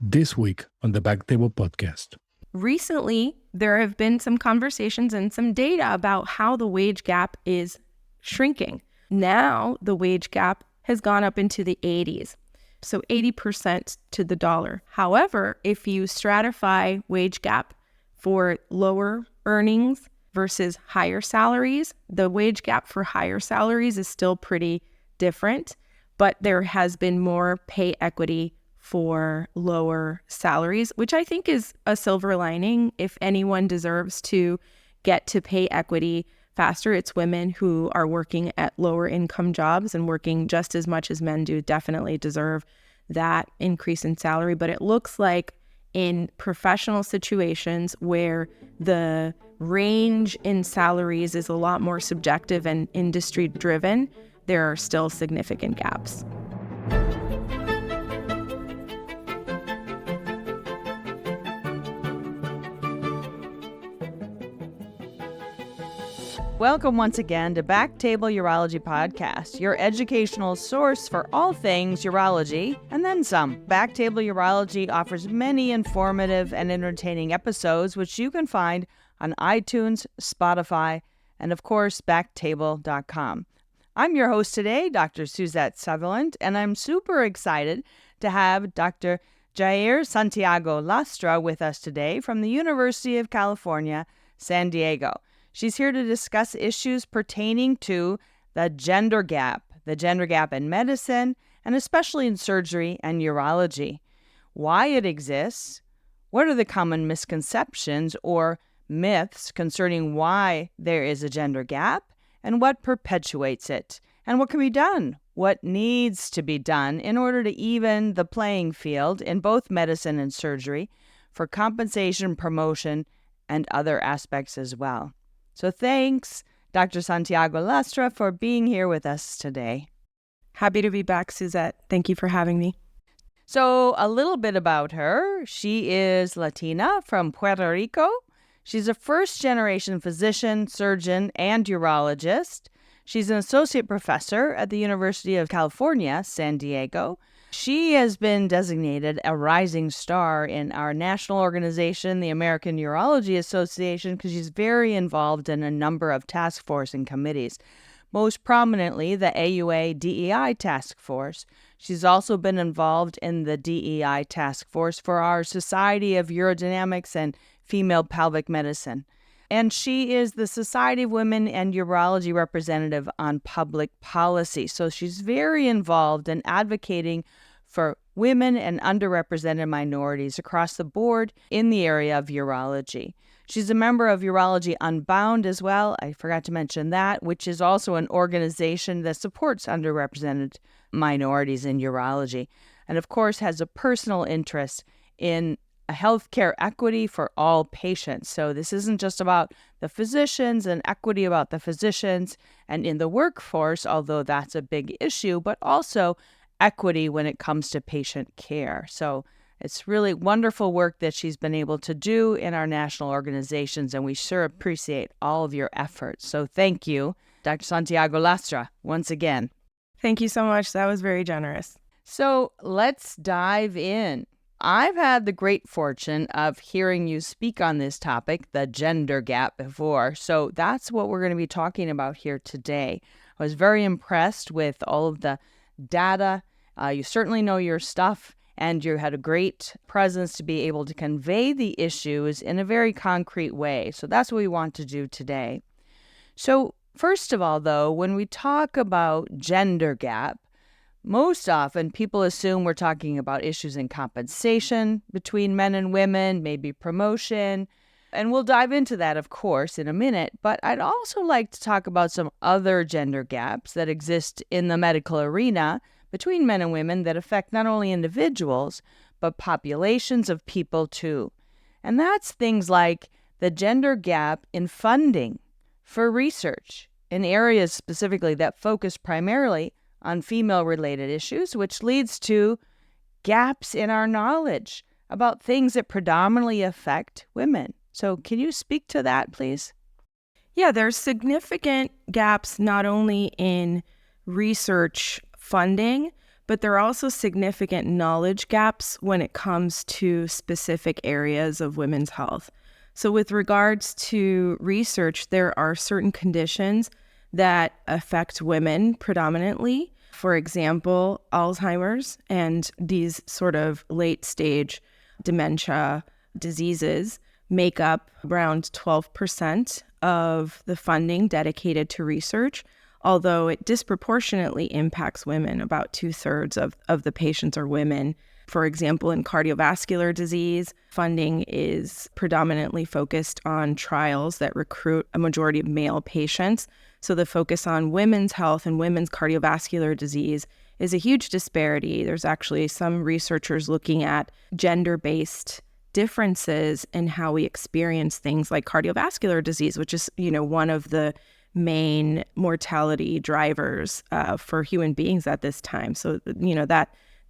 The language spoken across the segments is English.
This week on the BackTable Podcast. Recently, there have been some conversations and some data about how the wage gap is shrinking. Now, the wage gap has gone up into the 80s, so 80% to the dollar. However, if you stratify wage gap for lower earnings versus higher salaries, the wage gap for higher salaries is still pretty different, but there has been more pay equity for lower salaries, which I think is a silver lining. If anyone deserves to get to pay equity faster, it's women who are working at lower income jobs and working just as much as men do definitely deserve that increase in salary. But it looks like in professional situations where the range in salaries is a lot more subjective and industry driven, there are still significant gaps. Welcome once again to BackTable Urology Podcast, your educational source for all things urology and then some. BackTable Urology offers many informative and entertaining episodes, which you can find on iTunes, Spotify, and of course, BackTable.com. I'm your host today, Dr. Suzette Sutherland, and I'm super excited to have Dr. Yahir Santiago-Lastra with us today from the University of California, San Diego. She's here to discuss issues pertaining to the gender gap in medicine, and especially in surgery and urology, why it exists, what are the common misconceptions or myths concerning why there is a gender gap, and what perpetuates it, and what can be done, what needs to be done in order to even the playing field in both medicine and surgery for compensation, promotion, and other aspects as well. So thanks, Dr. Santiago-Lastra, for being here with us today. Happy to be back, Suzette. Thank you for having me. So a little bit about her. She is Latina from Puerto Rico. She's a first-generation physician, surgeon, and urologist. She's an associate professor at the University of California, San Diego. She has been designated a rising star in our national organization, the American Urology Association, because she's very involved in a number of task force and committees, most prominently the AUA DEI task force. She's also been involved in the DEI task force for our Society of Urodynamics and Female Pelvic Medicine. And she is the Society of Women and Urology representative on public policy. So she's very involved in advocating for women and underrepresented minorities across the board in the area of urology. She's a member of Urology Unbound as well. I forgot to mention that, which is also an organization that supports underrepresented minorities in urology. And of course, has a personal interest in healthcare equity for all patients. So this isn't just about the physicians and equity about the physicians and in the workforce, although that's a big issue, but also equity when it comes to patient care. So it's really wonderful work that she's been able to do in our national organizations, and we sure appreciate all of your efforts. So thank you, Dr. Santiago-Lastra, once again. Thank you so much. That was very generous. So let's dive in. I've had the great fortune of hearing you speak on this topic, the gender gap, before. So that's what we're going to be talking about here today. I was very impressed with all of the data. You certainly know your stuff, and you had a great presence to be able to convey the issues in a very concrete way. So that's what we want to do today. So first of all, though, when we talk about gender gap, most often, people assume we're talking about issues in compensation between men and women, maybe promotion, and we'll dive into that, of course, in a minute. But I'd also like to talk about some other gender gaps that exist in the medical arena between men and women that affect not only individuals, but populations of people too. And that's things like the gender gap in funding for research in areas specifically that focus primarily on female-related issues, which leads to gaps in our knowledge about things that predominantly affect women. So can you speak to that, please? Yeah, there's significant gaps not only in research funding, but there are also significant knowledge gaps when it comes to specific areas of women's health. So with regards to research, there are certain conditions that affect women predominantly. For example, Alzheimer's and these sort of late stage dementia diseases make up around 12% of the funding dedicated to research, although it disproportionately impacts women. About 2/3 of the patients are women. For example, in cardiovascular disease, funding is predominantly focused on trials that recruit a majority of male patients. So the focus on women's health and women's cardiovascular disease is a huge disparity. There's actually some researchers looking at gender-based differences in how we experience things like cardiovascular disease, which is, one of the main mortality drivers for human beings at this time. So,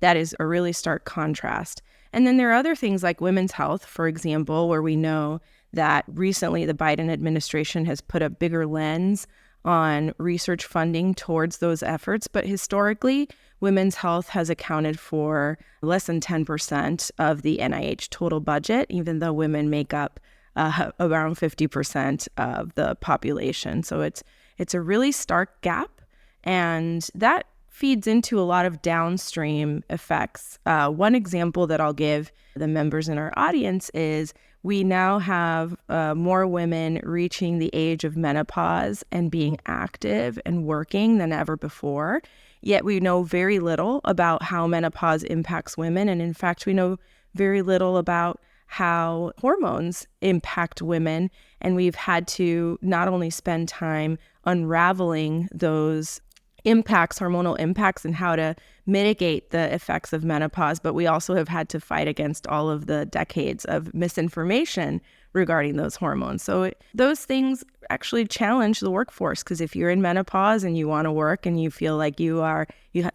that is a really stark contrast. And then there are other things like women's health, for example, where we know that recently the Biden administration has put a bigger lens on research funding towards those efforts. But historically, women's health has accounted for less than 10% of the NIH total budget, even though women make up around 50% of the population. So it's a really stark gap, and that feeds into a lot of downstream effects. One example that I'll give the members in our audience is we now have more women reaching the age of menopause and being active and working than ever before. Yet we know very little about how menopause impacts women. And in fact, we know very little about how hormones impact women. And we've had to not only spend time unraveling those hormonal impacts, and how to mitigate the effects of menopause, but we also have had to fight against all of the decades of misinformation regarding those hormones. So those things actually challenge the workforce, because if you're in menopause and you want to work and you feel like you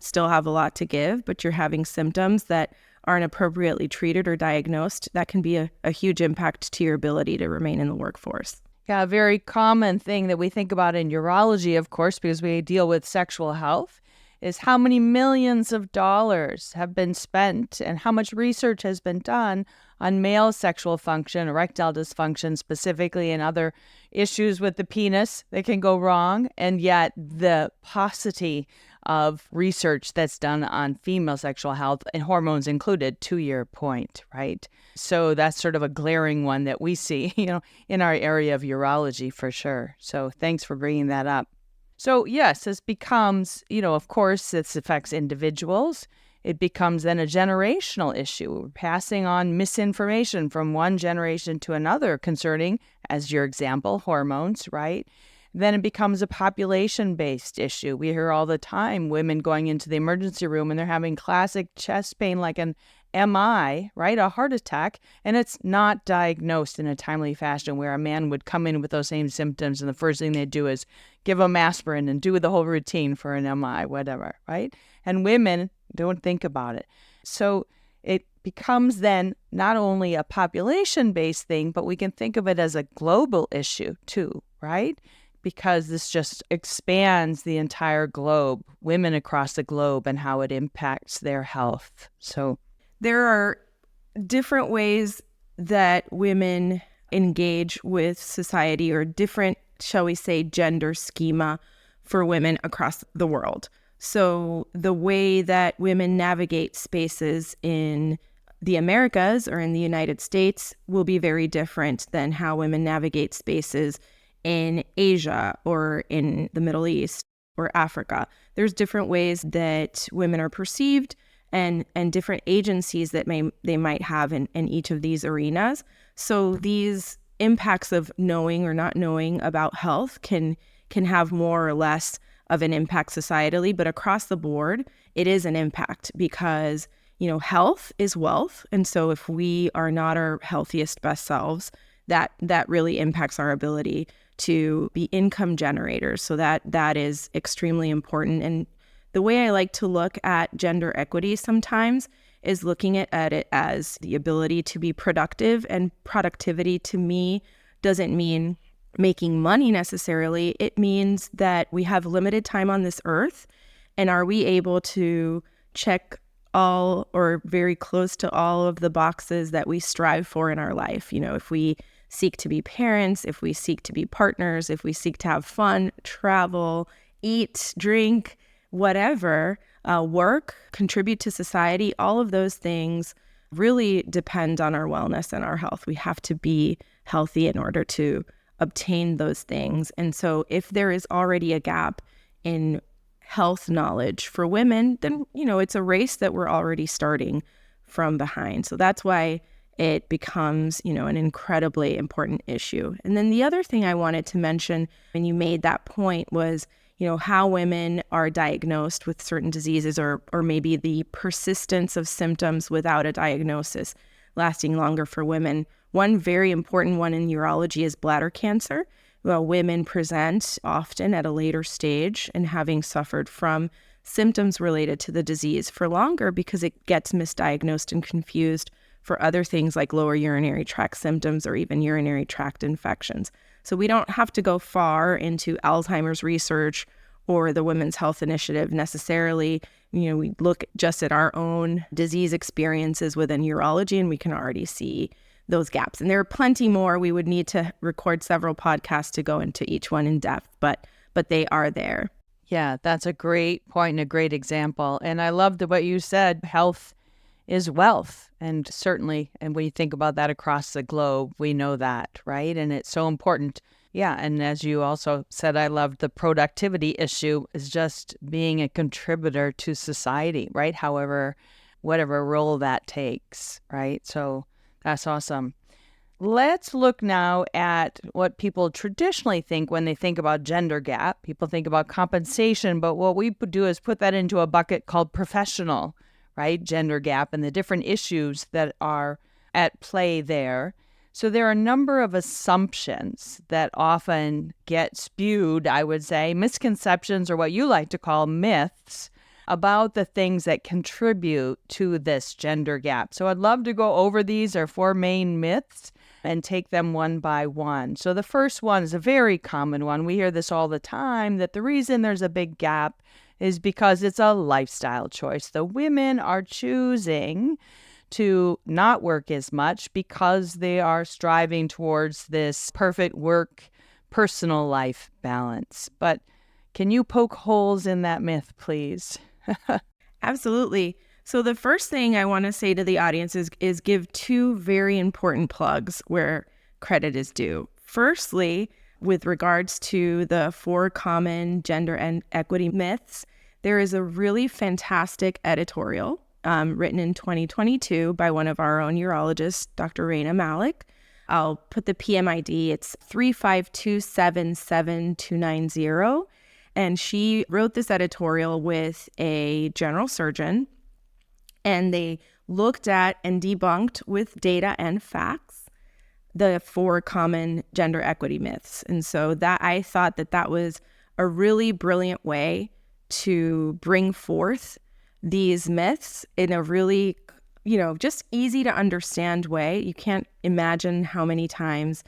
still have a lot to give, but you're having symptoms that aren't appropriately treated or diagnosed, that can be a huge impact to your ability to remain in the workforce. Yeah, a very common thing that we think about in urology, of course, because we deal with sexual health, is how many millions of dollars have been spent and how much research has been done on male sexual function, erectile dysfunction specifically, and other issues with the penis that can go wrong. And yet the paucity of research that's done on female sexual health, and hormones included, to your point, right? So that's sort of a glaring one that we see, in our area of urology for sure. So thanks for bringing that up. So yes, this becomes, of course, this affects individuals. It becomes then a generational issue. We're passing on misinformation from one generation to another concerning, as your example, hormones, right? Then it becomes a population-based issue. We hear all the time women going into the emergency room and they're having classic chest pain like an MI, right, a heart attack, and it's not diagnosed in a timely fashion, where a man would come in with those same symptoms and the first thing they do is give them aspirin and do the whole routine for an MI, whatever, right? And women don't think about it. So it becomes then not only a population-based thing, but we can think of it as a global issue too, right? Because this just expands the entire globe, women across the globe, and how it impacts their health. So there are different ways that women engage with society, or different, shall we say, gender schema for women across the world. So the way that women navigate spaces in the Americas or in the United States will be very different than how women navigate spaces in Asia or in the Middle East or Africa. There's different ways that women are perceived, and different agencies that they might have in each of these arenas. So these impacts of knowing or not knowing about health can have more or less of an impact societally, but across the board, it is an impact, because health is wealth. And so if we are not our healthiest, best selves, that really impacts our ability to be income generators. So that is extremely important. And the way I like to look at gender equity sometimes is looking at it as the ability to be productive. And productivity to me doesn't mean making money necessarily. It means that we have limited time on this earth, and are we able to check all or very close to all of the boxes that we strive for in our life. If we seek to be parents, if we seek to be partners, if we seek to have fun, travel, eat, drink, whatever, work, contribute to society, all of those things really depend on our wellness and our health. We have to be healthy in order to obtain those things. And so if there is already a gap in health knowledge for women, then, it's a race that we're already starting from behind. So that's why it becomes, an incredibly important issue. And then the other thing I wanted to mention, and you made that point, was, how women are diagnosed with certain diseases or maybe the persistence of symptoms without a diagnosis lasting longer for women. One very important one in urology is bladder cancer. Well, women present often at a later stage and having suffered from symptoms related to the disease for longer because it gets misdiagnosed and confused for other things like lower urinary tract symptoms or even urinary tract infections. So we don't have to go far into Alzheimer's research or the Women's Health Initiative necessarily. We look just at our own disease experiences within urology and we can already see those gaps. And there are plenty more. We would need to record several podcasts to go into each one in depth, but they are there. Yeah, that's a great point and a great example. And I love what you said, health is wealth. And certainly, and when you think about that across the globe, we know that, right? And it's so important. Yeah, and as you also said, I love the productivity issue is just being a contributor to society, right? However, whatever role that takes, right? So that's awesome. Let's look now at what people traditionally think when they think about gender gap. People think about compensation, but what we do is put that into a bucket called professional, right? Gender gap and the different issues that are at play there. So there are a number of assumptions that often get spewed, I would say, misconceptions or what you like to call myths about the things that contribute to this gender gap. So I'd love to go over these are 4 main myths and take them one by one. So the first one is a very common one. We hear this all the time, that the reason there's a big gap is because it's a lifestyle choice. The women are choosing to not work as much because they are striving towards this perfect work-personal life balance. But can you poke holes in that myth, please? Absolutely. So the first thing I want to say to the audience is give 2 very important plugs where credit is due. Firstly, with regards to the 4 common gender and equity myths, there is a really fantastic editorial written in 2022 by one of our own urologists, Dr. Raina Malik. I'll put the PMID. It's 352779290. And she wrote this editorial with a general surgeon, and they looked at and debunked with data and facts the 4 common gender equity myths. And so that I thought that was a really brilliant way to bring forth these myths in a really, just easy to understand way. You can't imagine how many times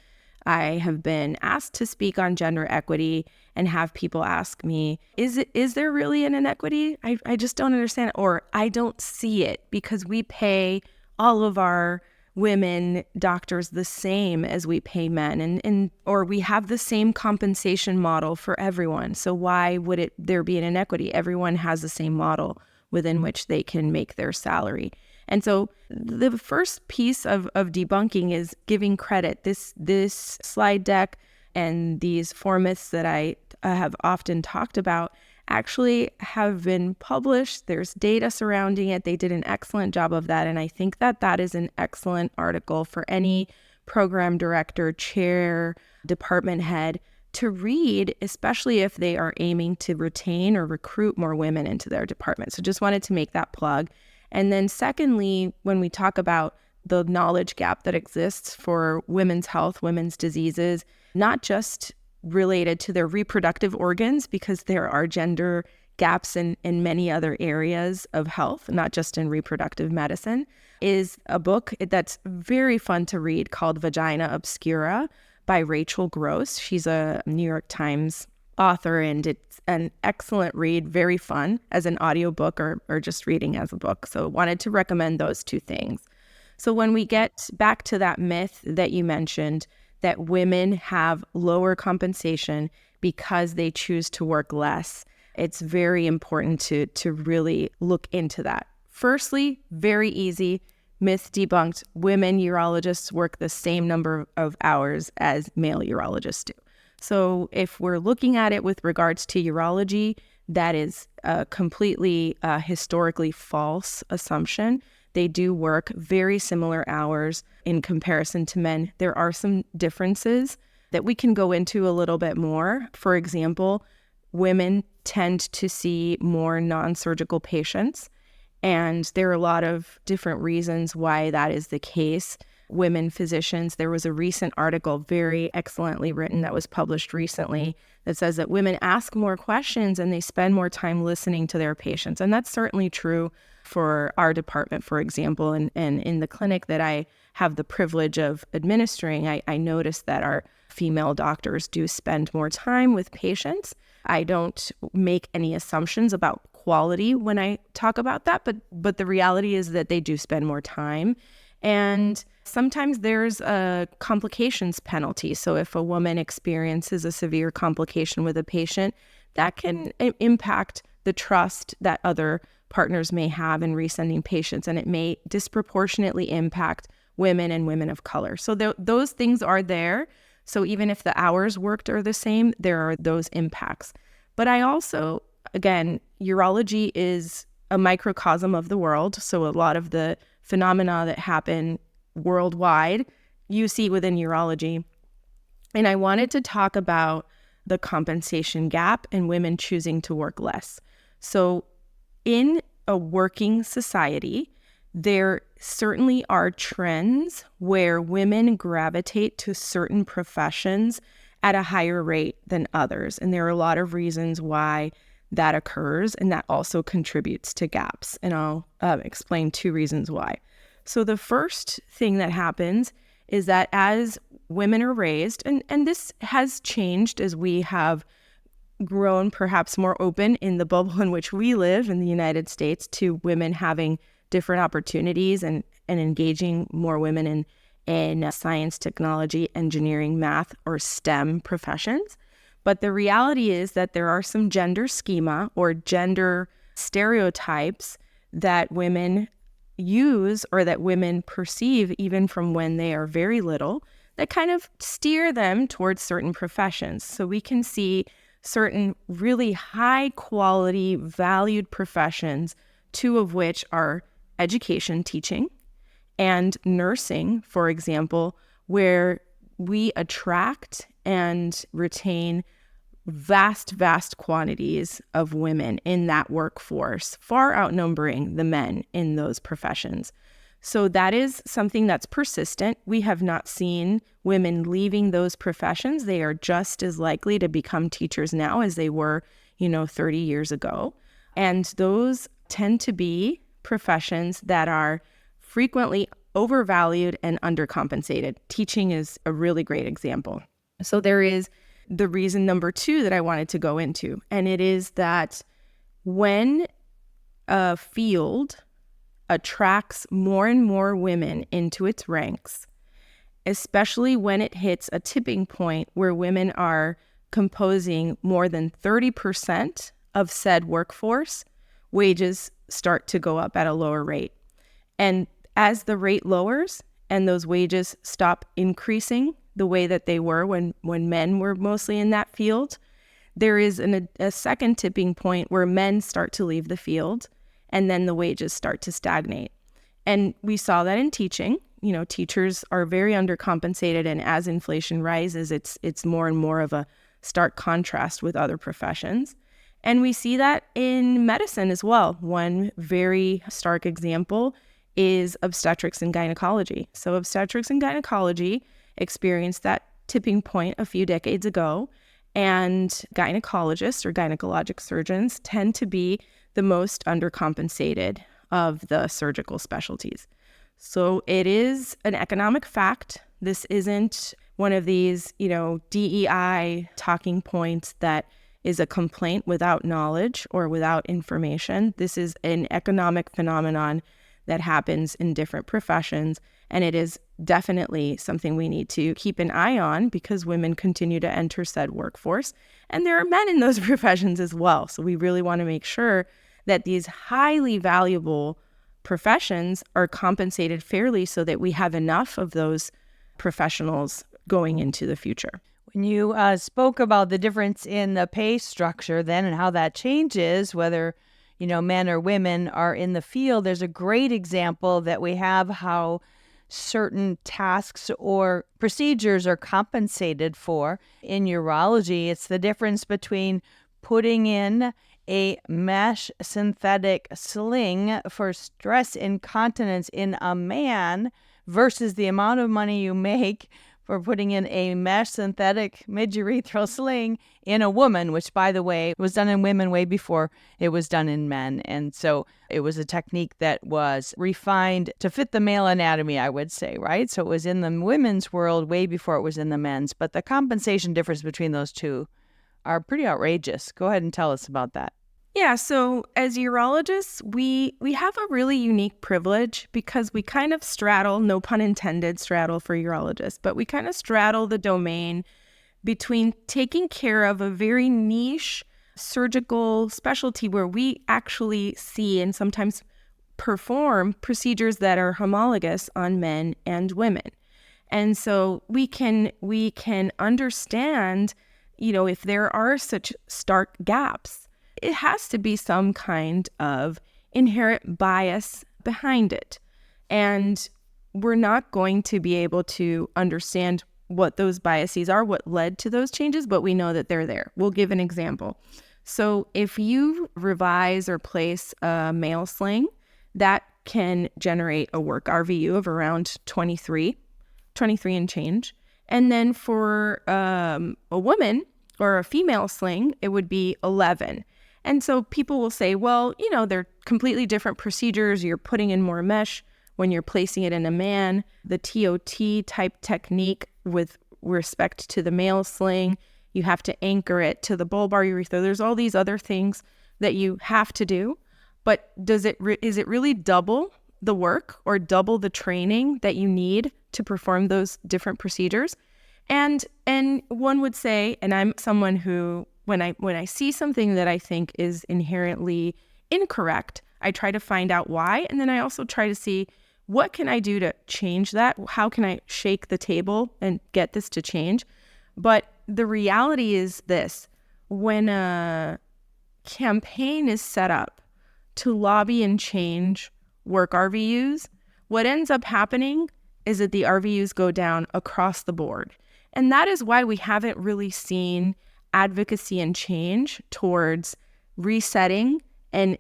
I have been asked to speak on gender equity and have people ask me, is there really an inequity? I just don't understand, or I don't see it because we pay all of our women doctors the same as we pay men, and or we have the same compensation model for everyone. So why would there be an inequity? Everyone has the same model within which they can make their salary. And so the first piece of debunking is giving credit. This slide deck and these 4 myths that I have often talked about actually have been published. There's data surrounding it. They did an excellent job of that. And I think that is an excellent article for any program director, chair, department head to read, especially if they are aiming to retain or recruit more women into their department. So just wanted to make that plug. And then secondly, when we talk about the knowledge gap that exists for women's health, women's diseases, not just related to their reproductive organs, because there are gender gaps in many other areas of health, not just in reproductive medicine, is a book that's very fun to read called Vagina Obscura by Rachel Gross. She's a New York Times author, and it's an excellent read, very fun as an audiobook or just reading as a book. So wanted to recommend those two things. So when we get back to that myth that you mentioned, that women have lower compensation because they choose to work less, it's very important to really look into that. Firstly, very easy, myth debunked. Women urologists work the same number of hours as male urologists do. So if we're looking at it with regards to urology, that is a completely historically false assumption. They do work very similar hours in comparison to men. There are some differences that we can go into a little bit more. For example, women tend to see more non-surgical patients, and there are a lot of different reasons why that is the case. Women physicians, there was a recent article, very excellently written, that was published recently that says that women ask more questions and they spend more time listening to their patients. And that's certainly true for our department, for example. And in the clinic that I have the privilege of administering, I noticed that our female doctors do spend more time with patients. I don't make any assumptions about quality when I talk about that, but the reality is that they do spend more time. And sometimes there's a complications penalty. So if a woman experiences a severe complication with a patient, that can impact the trust that other partners may have in resending patients, and it may disproportionately impact women and women of color. So those things are there. So even if the hours worked are the same, there are those impacts. But I also, again, urology is a microcosm of the world. So a lot of the phenomena that happen worldwide, you see within urology. And I wanted to talk about the compensation gap and women choosing to work less. So in a working society, there certainly are trends where women gravitate to certain professions at a higher rate than others. And there are a lot of reasons why that occurs, and that also contributes to gaps. And I'll explain two reasons why. So the first thing that happens is that as women are raised, and this has changed as we have grown perhaps more open in the bubble in which we live in the United States to women having different opportunities and engaging more women in science, technology, engineering, math, or STEM professions. But the reality is that there are some gender schema or gender stereotypes that women use or that women perceive even from when they are very little that kind of steer them towards certain professions. So we can see certain really high quality, valued professions, two of which are education, teaching, and nursing, for example, where we attract and retain vast quantities of women in that workforce, far outnumbering the men in those professions. So that is something that's persistent. We have not seen women leaving those professions. They are just as likely to become teachers now as they were, 30 years ago. And those tend to be professions that are frequently overvalued and undercompensated. Teaching is a really great example. So there is the reason number two that I wanted to go into, and it is that when a field attracts more and more women into its ranks, especially when it hits a tipping point where women are composing more than 30% of said workforce, wages start to go up at a lower rate. And as the rate lowers and those wages stop increasing the way that they were when men were mostly in that field, there is a second tipping point where men start to leave the field and then the wages start to stagnate. And we saw that in teaching. Teachers are very undercompensated, and as inflation rises, it's more and more of a stark contrast with other professions. And we see that in medicine as well. One very stark example is obstetrics and gynecology. So obstetrics and gynecology experienced that tipping point a few decades ago, and gynecologists or gynecologic surgeons tend to be the most undercompensated of the surgical specialties. So it is an economic fact. This isn't one of these, DEI talking points that is a complaint without knowledge or without information. This is an economic phenomenon that happens in different professions, and it is definitely something we need to keep an eye on because women continue to enter said workforce, and there are men in those professions as well. So we really want to make sure that these highly valuable professions are compensated fairly so that we have enough of those professionals going into the future. When you spoke about the difference in the pay structure then and how that changes, whether, men or women are in the field, there's a great example that we have how certain tasks or procedures are compensated for. In urology, it's the difference between putting in a mesh synthetic sling for stress incontinence in a man versus the amount of money you make for putting in a mesh synthetic midurethral sling in a woman, which, by the way, was done in women way before it was done in men. And so it was a technique that was refined to fit the male anatomy, I would say, right? So it was in the women's world way before it was in the men's. But the compensation difference between those two are pretty outrageous. Go ahead and tell us about that. Yeah, so as urologists, we have a really unique privilege because we kind of straddle, no pun intended, straddle for urologists, but we kind of straddle the domain between taking care of a very niche surgical specialty where we actually see and sometimes perform procedures that are homologous on men and women. And so we can understand, if there are such stark gaps, it has to be some kind of inherent bias behind it. And we're not going to be able to understand what those biases are, what led to those changes, but we know that they're there. We'll give an example. So if you revise or place a male sling, that can generate a work RVU of around 23 and change. And then for a woman or a female sling, it would be 11. And so people will say, well, they're completely different procedures. You're putting in more mesh when you're placing it in a man. The TOT type technique with respect to the male sling, you have to anchor it to the bulbar urethra. There's all these other things that you have to do. But is it really double the work or double the training that you need to perform those different procedures? And one would say, and I'm someone who, when I see something that I think is inherently incorrect, I try to find out why. And then I also try to see what can I do to change that? How can I shake the table and get this to change? But the reality is this: when a campaign is set up to lobby and change work RVUs, what ends up happening is that the RVUs go down across the board. And that is why we haven't really seen advocacy and change towards resetting and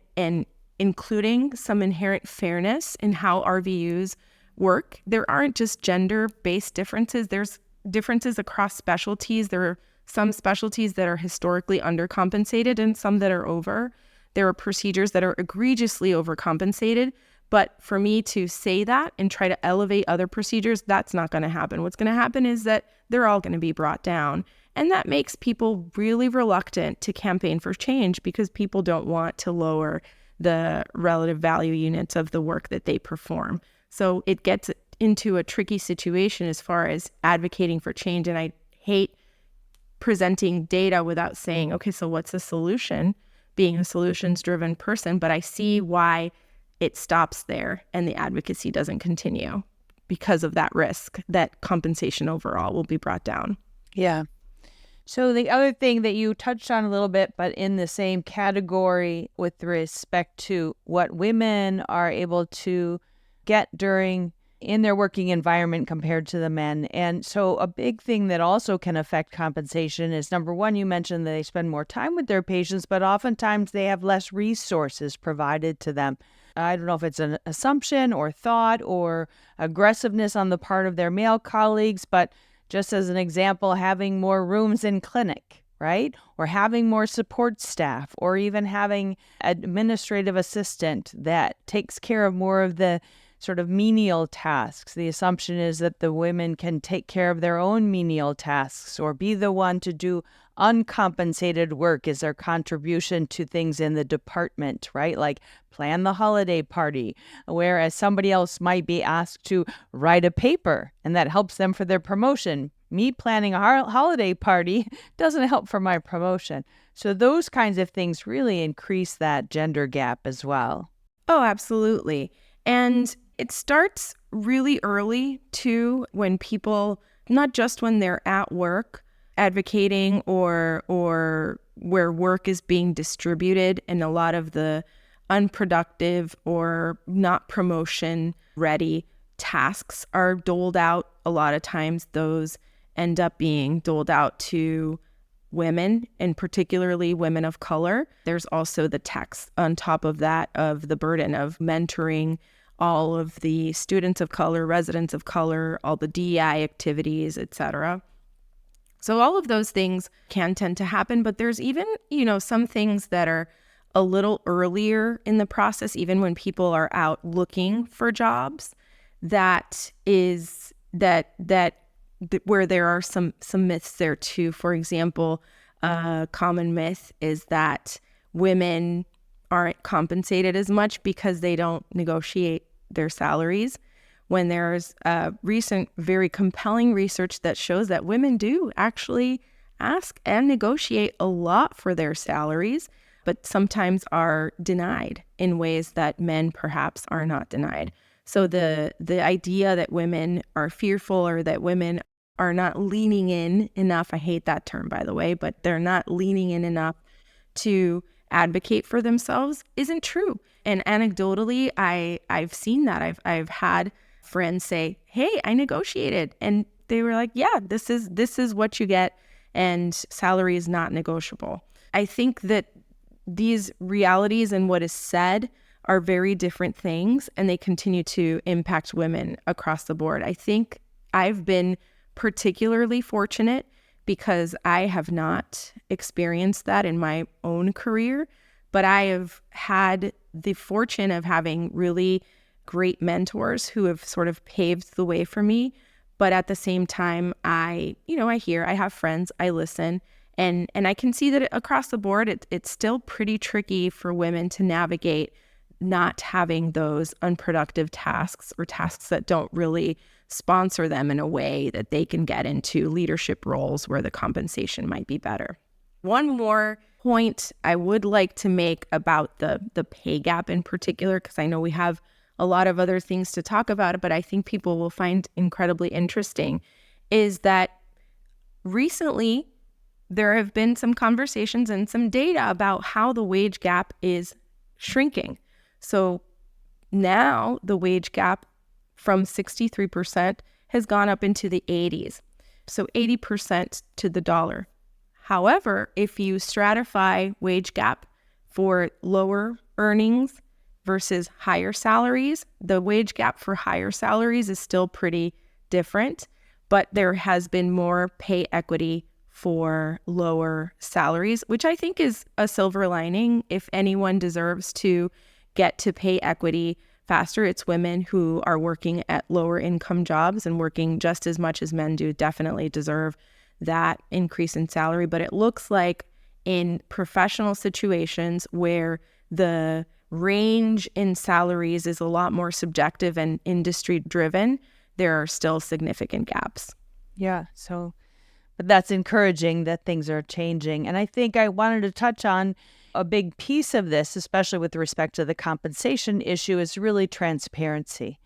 including some inherent fairness in how RVUs work. There aren't just gender-based differences. There's differences across specialties. There are some specialties that are historically undercompensated and some that are over. There are procedures that are egregiously overcompensated. But for me to say that and try to elevate other procedures, that's not going to happen. What's going to happen is that they're all going to be brought down. And that makes people really reluctant to campaign for change because people don't want to lower the relative value units of the work that they perform. So it gets into a tricky situation as far as advocating for change. And I hate presenting data without saying, okay, so what's the solution? Being a solutions-driven person, but I see why it stops there and the advocacy doesn't continue because of that risk that compensation overall will be brought down. Yeah. So the other thing that you touched on a little bit, but in the same category with respect to what women are able to get in their working environment compared to the men. And so a big thing that also can affect compensation is, number one, you mentioned that they spend more time with their patients, but oftentimes they have less resources provided to them. I don't know if it's an assumption or thought or aggressiveness on the part of their male colleagues, but just as an example, having more rooms in clinic, right? Or having more support staff, or even having an administrative assistant that takes care of more of the sort of menial tasks. The assumption is that the women can take care of their own menial tasks or be the one to do uncompensated work is their contribution to things in the department, right? Like plan the holiday party, whereas somebody else might be asked to write a paper and that helps them for their promotion. Me planning a holiday party doesn't help for my promotion. So those kinds of things really increase that gender gap as well. Oh, absolutely. And it starts really early too, when people, not just when they're at work advocating or where work is being distributed, and a lot of the unproductive or not promotion ready tasks are doled out. A lot of times those end up being doled out to women, and particularly women of color. There's also the tax on top of that of the burden of mentoring all of the students of color, residents of color, all the DEI activities, etc. So all of those things can tend to happen, but there's even, some things that are a little earlier in the process, even when people are out looking for jobs, where there are some myths there too. For example, a common myth is that women aren't compensated as much because they don't negotiate their salaries, when there's recent very compelling research that shows that women do actually ask and negotiate a lot for their salaries, but sometimes are denied in ways that men perhaps are not denied. So the idea that women are fearful or that women are not leaning in enough, I hate that term, by the way, but they're not leaning in enough to advocate for themselves isn't true. And anecdotally, I've seen that. I've had friends say, "Hey, I negotiated," and they were like, "Yeah, this is what you get, and salary is not negotiable." I think that these realities and what is said are very different things, and they continue to impact women across the board. I think I've been particularly fortunate because I have not experienced that in my own career, but I have had the fortune of having really great mentors who have sort of paved the way for me. But at the same time, I have friends, I listen, and I can see that across the board, it's still pretty tricky for women to navigate not having those unproductive tasks or tasks that don't really sponsor them in a way that they can get into leadership roles where the compensation might be better. One more point I would like to make about the pay gap in particular, because I know we have a lot of other things to talk about, but I think people will find incredibly interesting, is that recently there have been some conversations and some data about how the wage gap is shrinking. So now the wage gap from 63% has gone up into the 80s. So 80% to the dollar. However, if you stratify wage gap for lower earnings versus higher salaries, the wage gap for higher salaries is still pretty different, but there has been more pay equity for lower salaries, which I think is a silver lining. If anyone deserves to get to pay equity faster, it's women who are working at lower income jobs and working just as much as men do. Definitely deserve that increase in salary. But it looks like in professional situations where the range in salaries is a lot more subjective and industry driven, there are still significant gaps. Yeah, but that's encouraging that things are changing. And I think I wanted to touch on a big piece of this, especially with respect to the compensation issue, is really transparency,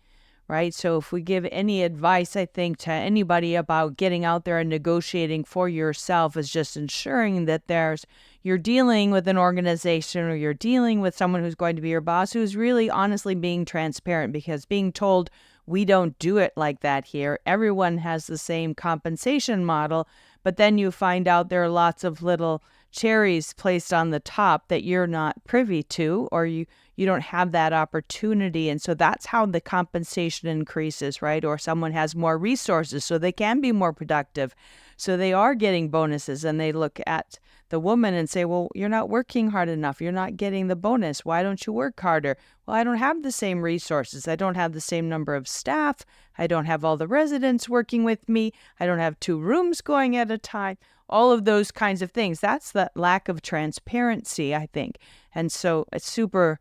right? So if we give any advice, I think, to anybody about getting out there and negotiating for yourself, is just ensuring that you're dealing with an organization or you're dealing with someone who's going to be your boss, who's really honestly being transparent, because being told we don't do it like that here, everyone has the same compensation model, but then you find out there are lots of little cherries placed on the top that you're not privy to, or you don't have that opportunity. And so that's how the compensation increases, right? Or someone has more resources so they can be more productive. So they are getting bonuses, and they look at the woman and say, well, you're not working hard enough. You're not getting the bonus. Why don't you work harder? Well, I don't have the same resources. I don't have the same number of staff. I don't have all the residents working with me. I don't have 2 rooms going at a time. All of those kinds of things. That's the lack of transparency, I think. And so it's super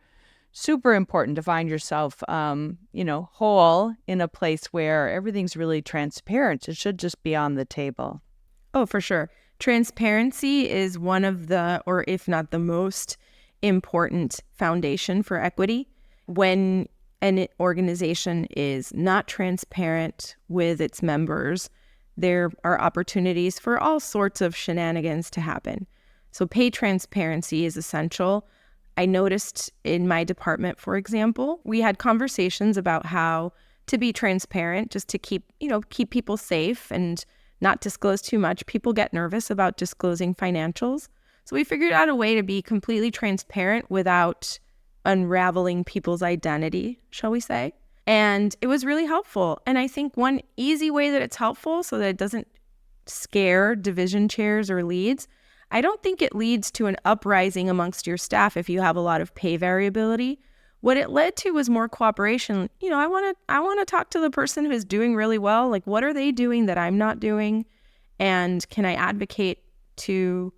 important to find yourself, whole in a place where everything's really transparent. It should just be on the table. Oh, for sure. Transparency is one of the, or if not the most important foundation for equity. When an organization is not transparent with its members, there are opportunities for all sorts of shenanigans to happen. So pay transparency is essential. I noticed in my department, for example, we had conversations about how to be transparent, just to keep people safe and not disclose too much. People get nervous about disclosing financials. So we figured out a way to be completely transparent without unraveling people's identity, shall we say. And it was really helpful. And I think one easy way that it's helpful so that it doesn't scare division chairs or leads, I don't think it leads to an uprising amongst your staff if you have a lot of pay variability. What it led to was more cooperation. I want to talk to the person who's doing really well. Like, what are they doing that I'm not doing? And can I advocate to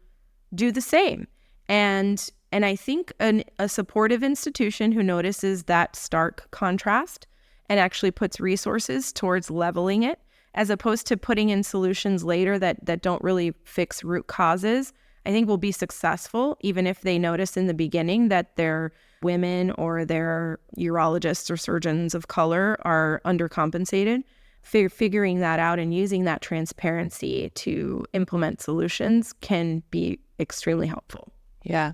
do the same? And I think a supportive institution who notices that stark contrast and actually puts resources towards leveling it, as opposed to putting in solutions later that don't really fix root causes, I think will be successful, even if they notice in the beginning that their women or their urologists or surgeons of color are undercompensated. Figuring that out and using that transparency to implement solutions can be extremely helpful. Yeah.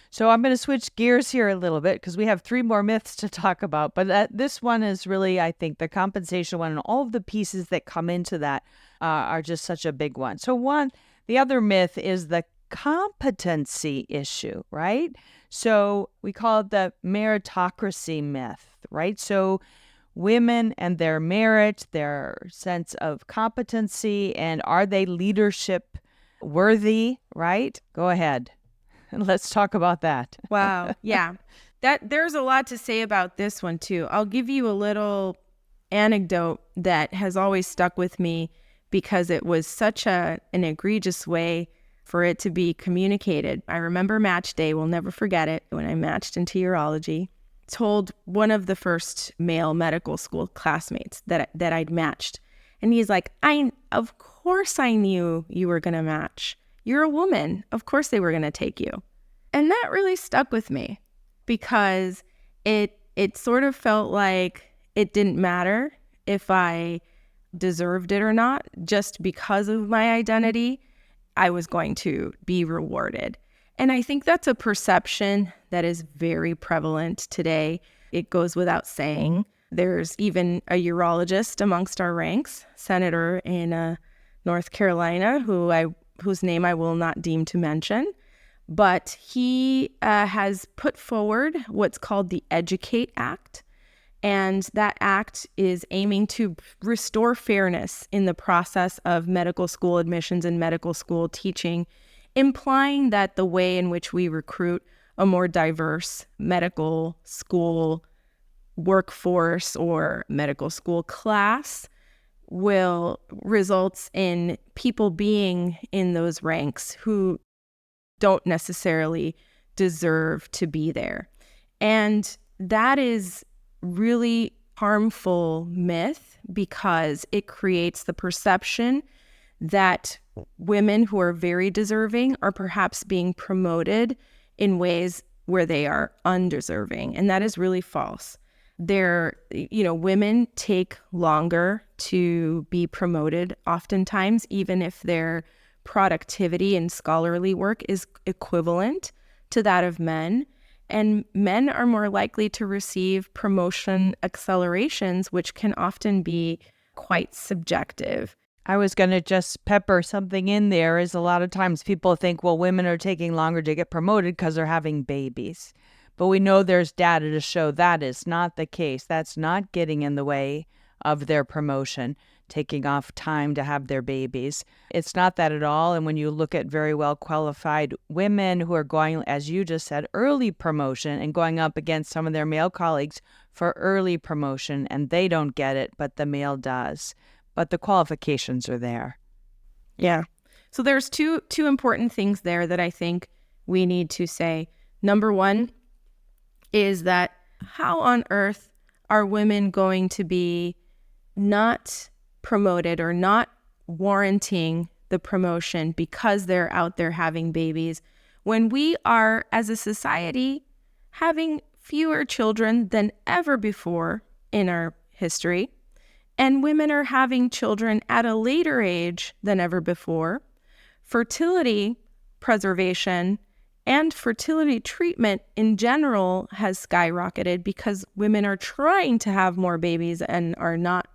So I'm going to switch gears here a little bit because we have 3 more myths to talk about. But this one is really, I think, the compensation one, and all of the pieces that come into that are just such a big one. So the other myth is the competency issue, right? So we call it the meritocracy myth, right? So women and their merit, their sense of competency, and are they leadership worthy, right? Go ahead. Let's talk about that. Wow. Yeah. There's a lot to say about this one too. I'll give you a little anecdote that has always stuck with me because it was such an egregious way for it to be communicated. I remember match day, we'll never forget it, when I matched into urology, told one of the first male medical school classmates that I'd matched. And he's like, of course I knew you were going to match. You're a woman. Of course they were going to take you. And that really stuck with me because it sort of felt like it didn't matter if I deserved it or not. Just because of my identity, I was going to be rewarded. And I think that's a perception that is very prevalent today. It goes without saying. There's even a urologist amongst our ranks, senator in North Carolina, whose name I will not deem to mention, but he has put forward what's called the Educate Act. And that act is aiming to restore fairness in the process of medical school admissions and medical school teaching, implying that the way in which we recruit a more diverse medical school workforce or medical school class will result in people being in those ranks who don't necessarily deserve to be there. And that is really harmful myth because it creates the perception that women who are very deserving are perhaps being promoted in ways where they are undeserving. And that is really false. Women take longer to be promoted oftentimes, even if their productivity and scholarly work is equivalent to that of men. And men are more likely to receive promotion accelerations, which can often be quite subjective. I was going to just pepper something in there. Is a lot of times people think, well, women are taking longer to get promoted because they're having babies. But we know there's data to show that is not the case. That's not getting in the way of their promotion. taking off time to have their babies. It's not that at all. And when you look at very well qualified women who are going, as you just said, early promotion and going up against some of their male colleagues for early promotion, and they don't get it, but the male does. But the qualifications are there. Yeah. So there's two important things there that I think we need to say. Number one is that how on earth are women going to be not promoted or not warranting the promotion because they're out there having babies when we are, as a society, having fewer children than ever before in our history, and women are having children at a later age than ever before. Fertility preservation and fertility treatment in general has skyrocketed because women are trying to have more babies and are not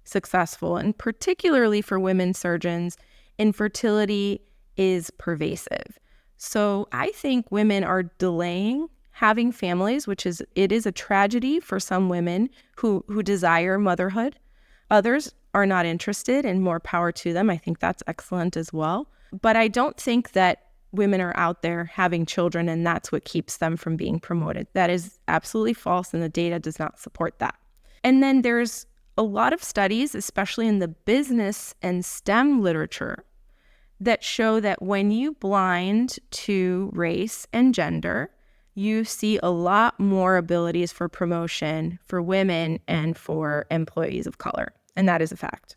successful. And particularly for women surgeons, infertility is pervasive. So I think women are delaying having families, it is a tragedy for some women who desire motherhood. Others are not interested, and more power to them. I think that's excellent as well. But I don't think that women are out there having children and that's what keeps them from being promoted. That is absolutely false, and the data does not support that. And then there's a lot of studies, especially in the business and STEM literature, that show that when you blind to race and gender, you see a lot more abilities for promotion for women and for employees of color. And that is a fact.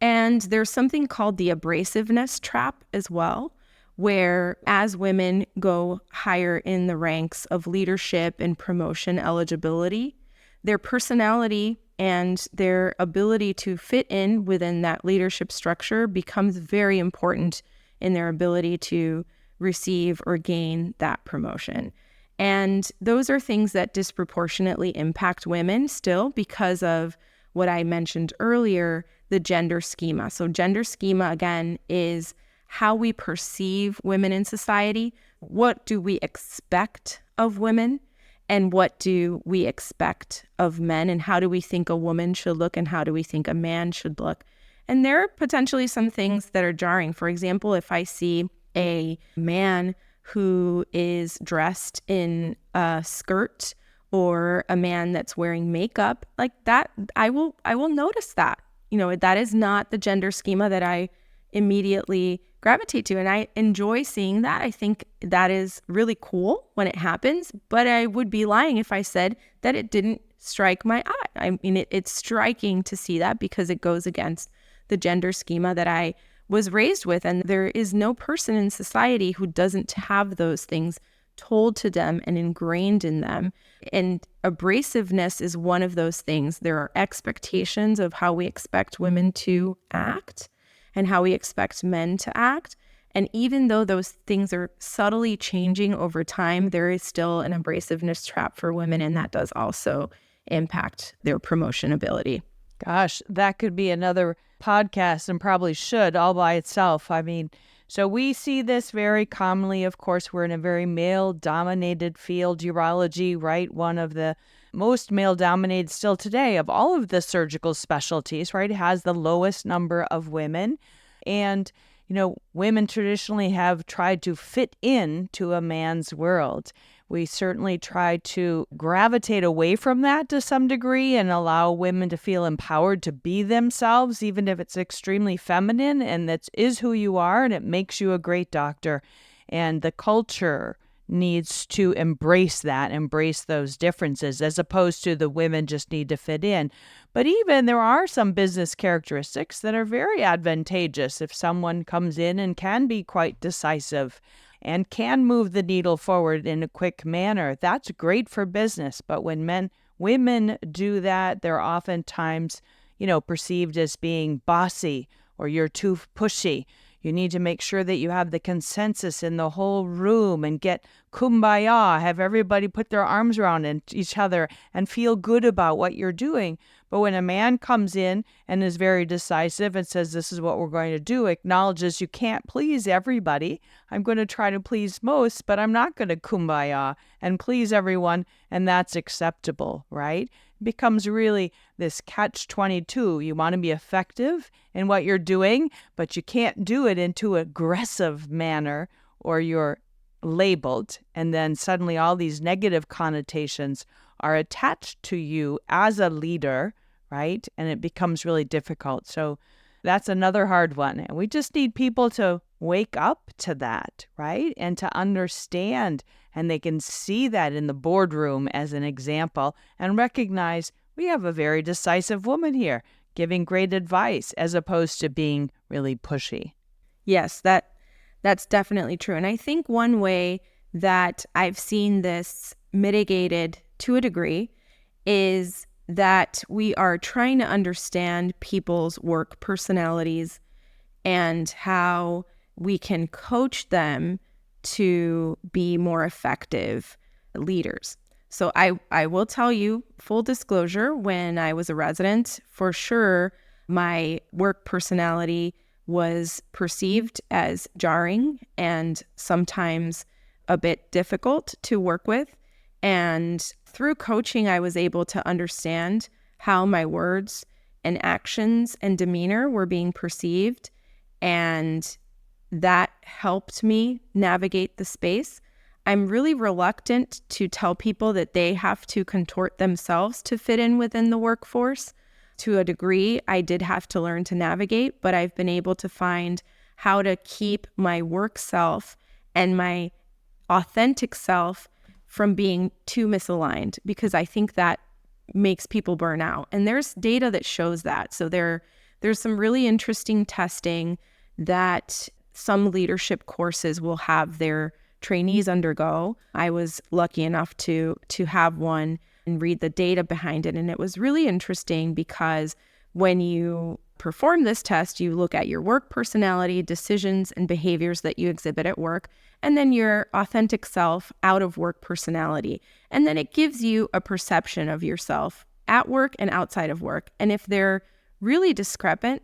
And there's something called the abrasiveness trap as well, where as women go higher in the ranks of leadership and promotion eligibility, their personality and their ability to fit in within that leadership structure becomes very important in their ability to receive or gain that promotion. And those are things that disproportionately impact women still because of what I mentioned earlier, the gender schema. So gender schema, again, is how we perceive women in society. What do we expect of women? And what do we expect of men? And how do we think a woman should look? And how do we think a man should look? And there are potentially some things that are jarring. For example, if I see a man who is dressed in a skirt or a man that's wearing makeup like that, I will notice that. That is not the gender schema that I immediately gravitate to. And I enjoy seeing that. I think that is really cool when it happens, but I would be lying if I said that it didn't strike my eye. I mean, it's striking to see that because it goes against the gender schema that I was raised with. And there is no person in society who doesn't have those things told to them and ingrained in them. And abrasiveness is one of those things. There are expectations of how we expect women to act and how we expect men to act. And even though those things are subtly changing over time, there is still an abrasiveness trap for women, and that does also impact their promotion ability. Gosh, that could be another podcast and probably should all by itself. I mean, so we see this very commonly. Of course, we're in a very male-dominated field, urology, right? One of the most male-dominated still today of all of the surgical specialties, right? It has the lowest number of women. And, women traditionally have tried to fit into a man's world. We certainly try to gravitate away from that to some degree and allow women to feel empowered to be themselves, even if it's extremely feminine and that is who you are and it makes you a great doctor. And the culture needs to embrace those differences, as opposed to the women just need to fit in. But even there are some business characteristics that are very advantageous if someone comes in and can be quite decisive and can move the needle forward in a quick manner. That's great for business. But when women do that, they're oftentimes, perceived as being bossy or you're too pushy. You need to make sure that you have the consensus in the whole room and get kumbaya, have everybody put their arms around each other and feel good about what you're doing. But when a man comes in and is very decisive and says, this is what we're going to do, acknowledges you can't please everybody. I'm going to try to please most, but I'm not going to kumbaya and please everyone. And that's acceptable, right? becomes really this catch-22. You want to be effective in what you're doing, but you can't do it in too aggressive manner or you're labeled. And then suddenly all these negative connotations are attached to you as a leader, right? And it becomes really difficult. So that's another hard one. And we just need people to wake up to that, right? And to understand, and they can see that in the boardroom as an example and recognize we have a very decisive woman here giving great advice as opposed to being really pushy. Yes, that's definitely true. And I think one way that I've seen this mitigated to a degree is that we are trying to understand people's work personalities and how we can coach them to be more effective leaders. So I will tell you, full disclosure, when I was a resident, for sure, my work personality was perceived as jarring and sometimes a bit difficult to work with. And through coaching, I was able to understand how my words and actions and demeanor were being perceived. And that helped me navigate the space. I'm really reluctant to tell people that they have to contort themselves to fit in within the workforce. To a degree, I did have to learn to navigate, but I've been able to find how to keep my work self and my authentic self from being too misaligned, because I think that makes people burn out. And there's data that shows that. So there's some really interesting testing that some leadership courses will have their trainees undergo. I was lucky enough to have one and read the data behind it. And it was really interesting because when you perform this test, you look at your work personality, decisions, and behaviors that you exhibit at work, and then your authentic self out of work personality. And then it gives you a perception of yourself at work and outside of work. And if they're really discrepant,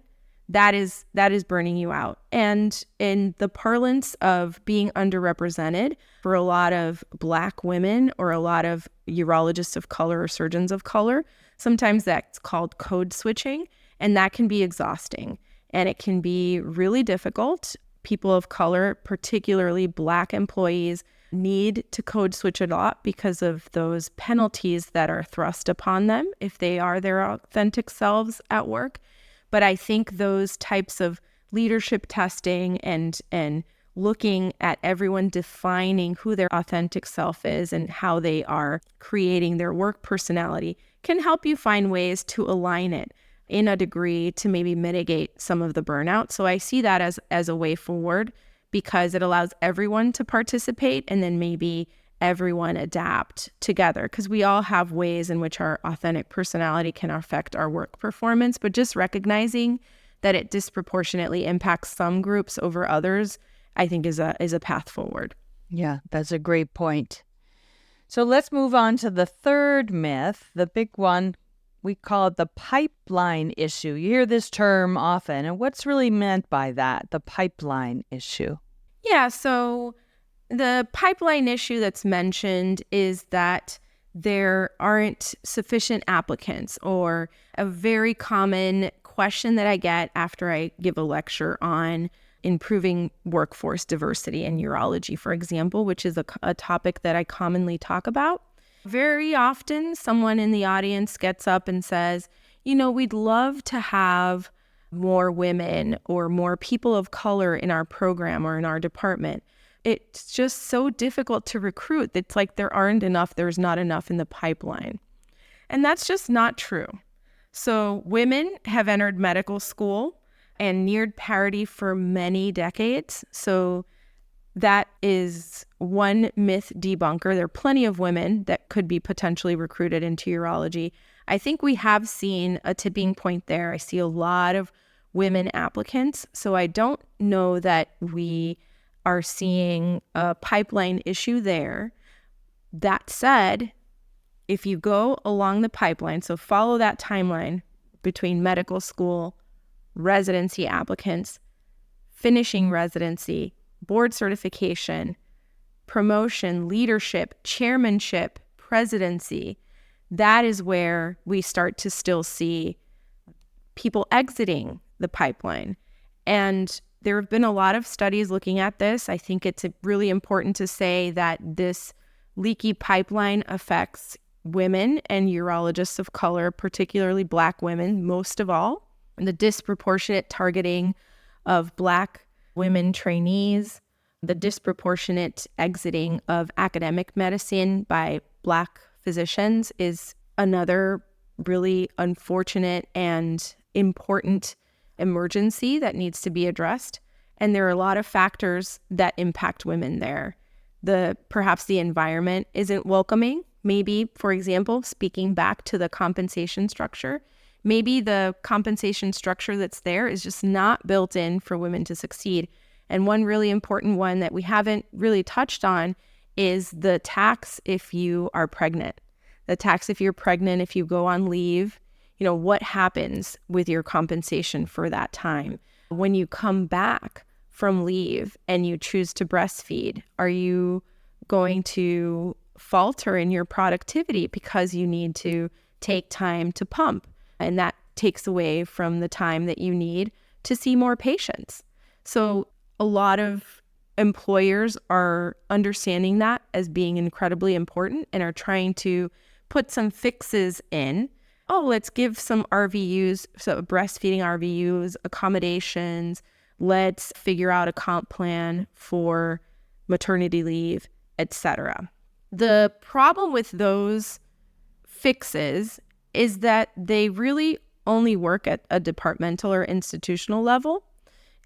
that is burning you out. And in the parlance of being underrepresented for a lot of Black women or a lot of urologists of color or surgeons of color, sometimes that's called code switching, and that can be exhausting and it can be really difficult. People of color, particularly Black employees, need to code switch a lot because of those penalties that are thrust upon them if they are their authentic selves at work. But I think those types of leadership testing and looking at everyone defining who their authentic self is and how they are creating their work personality can help you find ways to align it in a degree to maybe mitigate some of the burnout. So I see that as a way forward because it allows everyone to participate and then maybe everyone adapt together, because we all have ways in which our authentic personality can affect our work performance, but just recognizing that it disproportionately impacts some groups over others, I think is a path forward. Yeah, that's a great point. So let's move on to the third myth, the big one. We call it the pipeline issue. You hear this term often, and what's really meant by that, the pipeline issue? Yeah, so the pipeline issue that's mentioned is that there aren't sufficient applicants, or a very common question that I get after I give a lecture on improving workforce diversity in urology, for example, which is a topic that I commonly talk about. Very often, someone in the audience gets up and says, we'd love to have more women or more people of color in our program or in our department. It's just so difficult to recruit. It's like there's not enough in the pipeline. And that's just not true. So women have entered medical school and neared parity for many decades. So that is one myth debunker. There are plenty of women that could be potentially recruited into urology. I think we have seen a tipping point there. I see a lot of women applicants. So I don't know that we are seeing a pipeline issue there. That said, if you go along the pipeline, so follow that timeline between medical school, residency applicants, finishing residency, board certification, promotion, leadership, chairmanship, presidency, that is where we start to still see people exiting the pipeline. And there have been a lot of studies looking at this. I think it's really important to say that this leaky pipeline affects women and urologists of color, particularly Black women, most of all. And the disproportionate targeting of Black women trainees, the disproportionate exiting of academic medicine by Black physicians is another really unfortunate and important emergency that needs to be addressed. And there are a lot of factors that impact women there. Perhaps the environment isn't welcoming. Maybe, for example, speaking back to the compensation structure, maybe the compensation structure that's there is just not built in for women to succeed. And one really important one that we haven't really touched on is the tax if you are pregnant. The tax if you're pregnant, if you go on leave, what happens with your compensation for that time? When you come back from leave and you choose to breastfeed, are you going to falter in your productivity because you need to take time to pump? And that takes away from the time that you need to see more patients. So a lot of employers are understanding that as being incredibly important and are trying to put some fixes in. Let's give some RVUs, so breastfeeding RVUs, accommodations. Let's figure out a comp plan for maternity leave, etc. The problem with those fixes is that they really only work at a departmental or institutional level,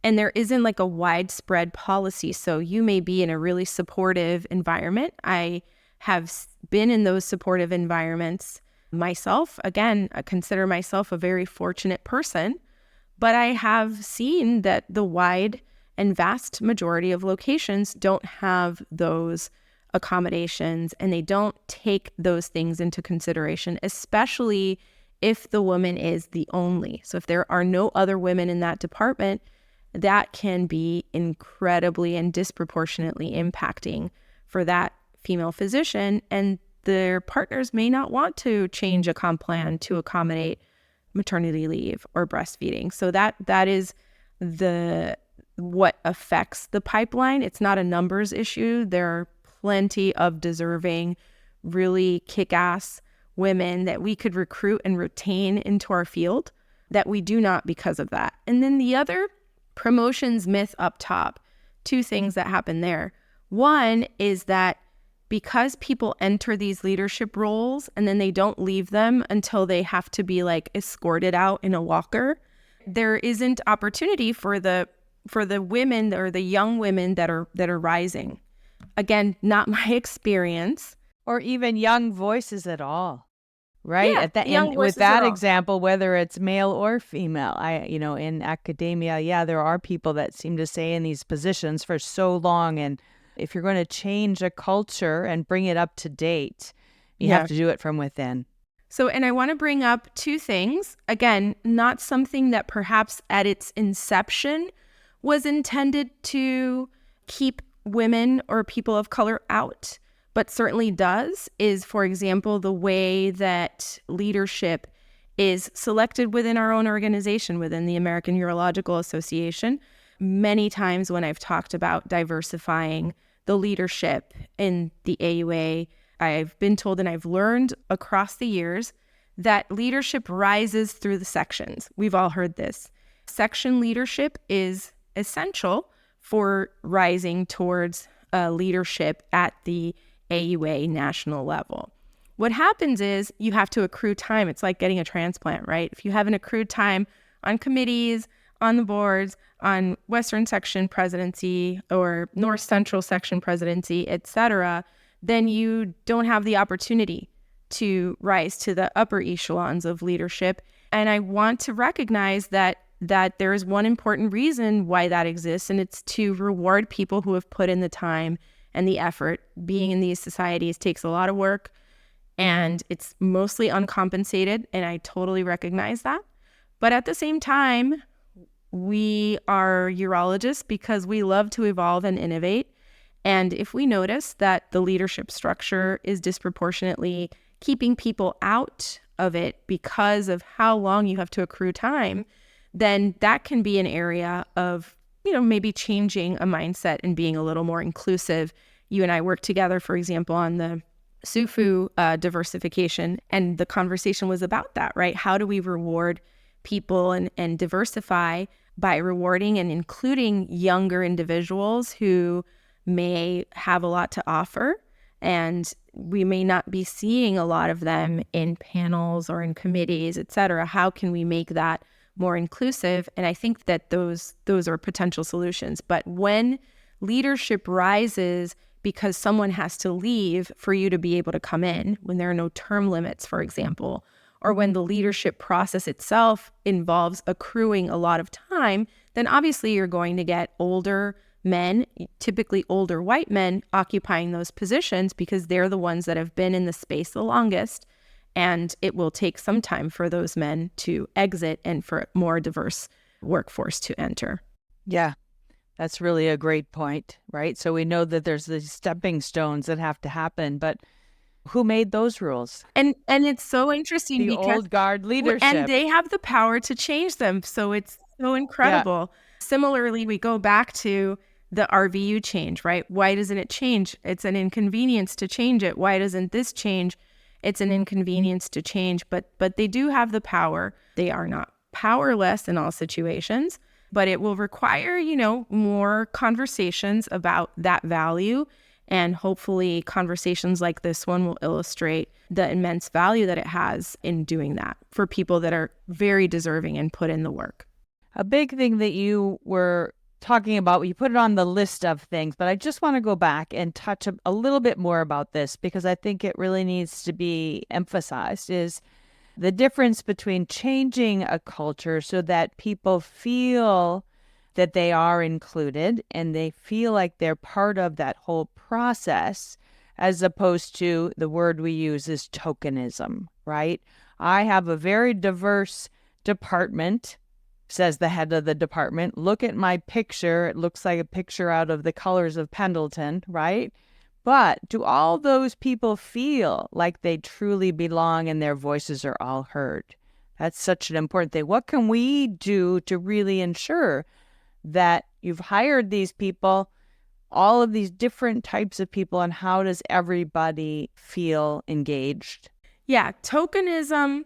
and there isn't like a widespread policy. So you may be in a really supportive environment. I have been in those supportive environments myself. Again, I consider myself a very fortunate person, but I have seen that the wide and vast majority of locations don't have those accommodations, and they don't take those things into consideration, especially if the woman is the only. So if there are no other women in that department, that can be incredibly and disproportionately impacting for that female physician, and their partners may not want to change a comp plan to accommodate maternity leave or breastfeeding. So that is what affects the pipeline. It's not a numbers issue. There are plenty of deserving, really kick-ass women that we could recruit and retain into our field that we do not because of that. And then the other promotions myth up top, two things that happen there. One is that because people enter these leadership roles and then they don't leave them until they have to be like escorted out in a walker, there isn't opportunity for the women or the young women that are rising. Again, not my experience. Or even young voices at all, right? Yeah, with that example, whether it's male or female, in academia, there are people that seem to stay in these positions for so long, and if you're going to change a culture and bring it up to date, you have to do it from within. So, and I want to bring up two things. Again, not something that perhaps at its inception was intended to keep women or people of color out, but certainly does, is, for example, the way that leadership is selected within our own organization, within the American Urological Association. Many times when I've talked about diversifying the leadership in the AUA, I've been told and I've learned across the years that leadership rises through the sections. We've all heard this. Section leadership is essential for rising towards leadership at the AUA national level. What happens is you have to accrue time. It's like getting a transplant, right? If you haven't accrued time on committees, on the boards, on Western Section presidency or North Central Section presidency, etc., then you don't have the opportunity to rise to the upper echelons of leadership. And I want to recognize that there is one important reason why that exists, and it's to reward people who have put in the time and the effort. Being in these societies takes a lot of work, and it's mostly uncompensated, and I totally recognize that. But at the same time, we are urologists because we love to evolve and innovate. And if we notice that the leadership structure is disproportionately keeping people out of it because of how long you have to accrue time, then that can be an area of, maybe changing a mindset and being a little more inclusive. You and I worked together, for example, on the SUFU diversification, and the conversation was about that, right? How do we reward people and diversify by rewarding and including younger individuals who may have a lot to offer, and we may not be seeing a lot of them in panels or in committees, et cetera. How can we make that more inclusive? And I think that those are potential solutions. But when leadership rises because someone has to leave for you to be able to come in, when there are no term limits, for example, or when the leadership process itself involves accruing a lot of time, then obviously you're going to get older men, typically older white men, occupying those positions because they're the ones that have been in the space the longest. And it will take some time for those men to exit and for a more diverse workforce to enter. Yeah, that's really a great point, right? So we know that there's these stepping stones that have to happen, but who made those rules? And it's so interesting The because old guard leadership. and they have the power to change them. So it's so incredible. Yeah. Similarly, we go back to the RVU change, right? Why doesn't it change? It's an inconvenience to change it. Why doesn't this change? It's an inconvenience to change, but they do have the power. They are not powerless in all situations, but it will require, more conversations about that value. And hopefully conversations like this one will illustrate the immense value that it has in doing that for people that are very deserving and put in the work. A big thing that you were talking about, you put it on the list of things, but I just want to go back and touch a little bit more about this because I think it really needs to be emphasized, is the difference between changing a culture so that people feel that they are included and they feel like they're part of that whole process, as opposed to the word we use is tokenism, right? I have a very diverse department, says the head of the department. Look at my picture. It looks like a picture out of The Colors of Pendleton, right? But do all those people feel like they truly belong and their voices are all heard? That's such an important thing. What can we do to really ensure that you've hired these people, all of these different types of people, and how does everybody feel engaged? Yeah, tokenism,